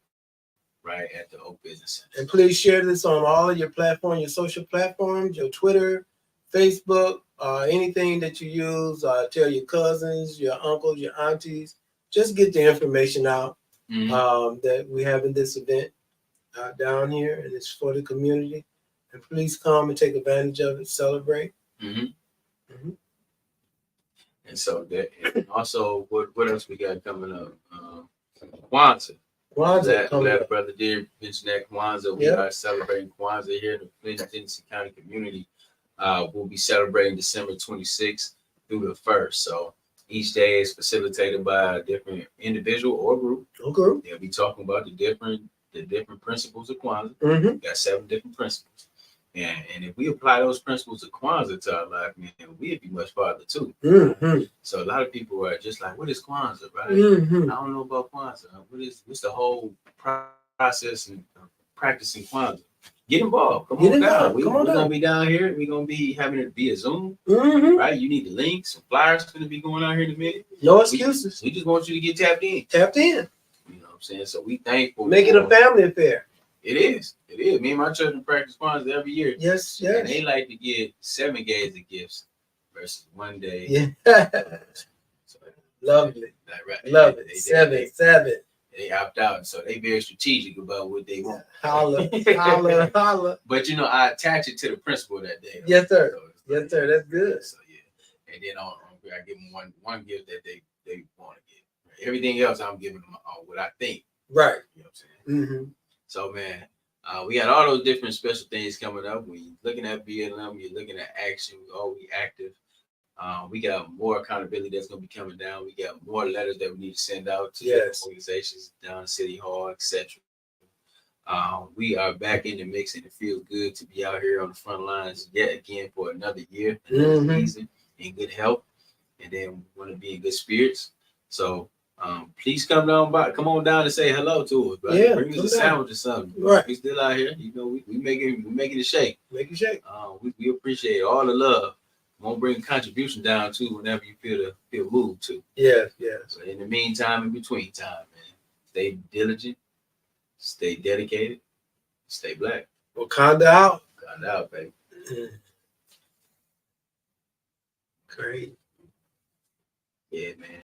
right at the Oak Business Center. And please share this on all of your platforms, your social platforms, your Twitter, Facebook, anything that you use. Tell your cousins, your uncles, your aunties. Just get the information out that we have in this event down here, and it's for the community. And please come and take advantage of it, celebrate. And so and also, what else we got coming up? Kwanzaa. Glad Brother Deer mentioned that Kwanzaa. We are celebrating Kwanzaa here in the Flint, Tennessee County community. We'll be celebrating December 26th through the 1st. So each day is facilitated by a different individual or group. They'll be talking about the different principles of Kwanzaa. We've got 7 different principles. And if we apply those principles of Kwanzaa to our life, man, we'd be much farther too. So a lot of people are just like, what is Kwanzaa, right? I don't know about Kwanzaa. What's the whole process and practicing Kwanzaa? Get involved. Come on down. We're going to be down here. We're going to be having it via Zoom, right? You need the links. Some flyers going to be going out here in a minute. No excuses. We just want you to get tapped in. You know what I'm saying? So we thankful. Make it a family affair. It is. Me and my children practice Kwanzaa every year. Yes. And they like to get 7 days of gifts versus 1 day. Yeah. So, lovely. Love it. 7. They opt out, so they very strategic about what they want. Holla. But I attach it to the principle that day. Yes, sir. Yes, sir. That's good. So and then I give them one gift that they want to get. Everything else I'm giving them what I think. Right. You know what I'm saying? So man, we got all those different special things coming up. When you're looking at BLM, you're looking at action. We're always active. We got more accountability that's going to be coming down. We got more letters that we need to send out to different organizations down City Hall, etc. We are back in the mix, and it feels good to be out here on the front lines yet again for another year, another season, in good health, and then we want to be in good spirits. So please come on down and say hello to us, right? Yeah, bring us a sandwich or something. Right. We still out here, we making it shake. Make it shake. We appreciate all the love. Won't bring a contribution down too whenever you feel moved to. Yes. But in the meantime, in between time, man, stay diligent, stay dedicated, stay black. Wakanda out. Wakanda out, baby. Great. Yeah, man.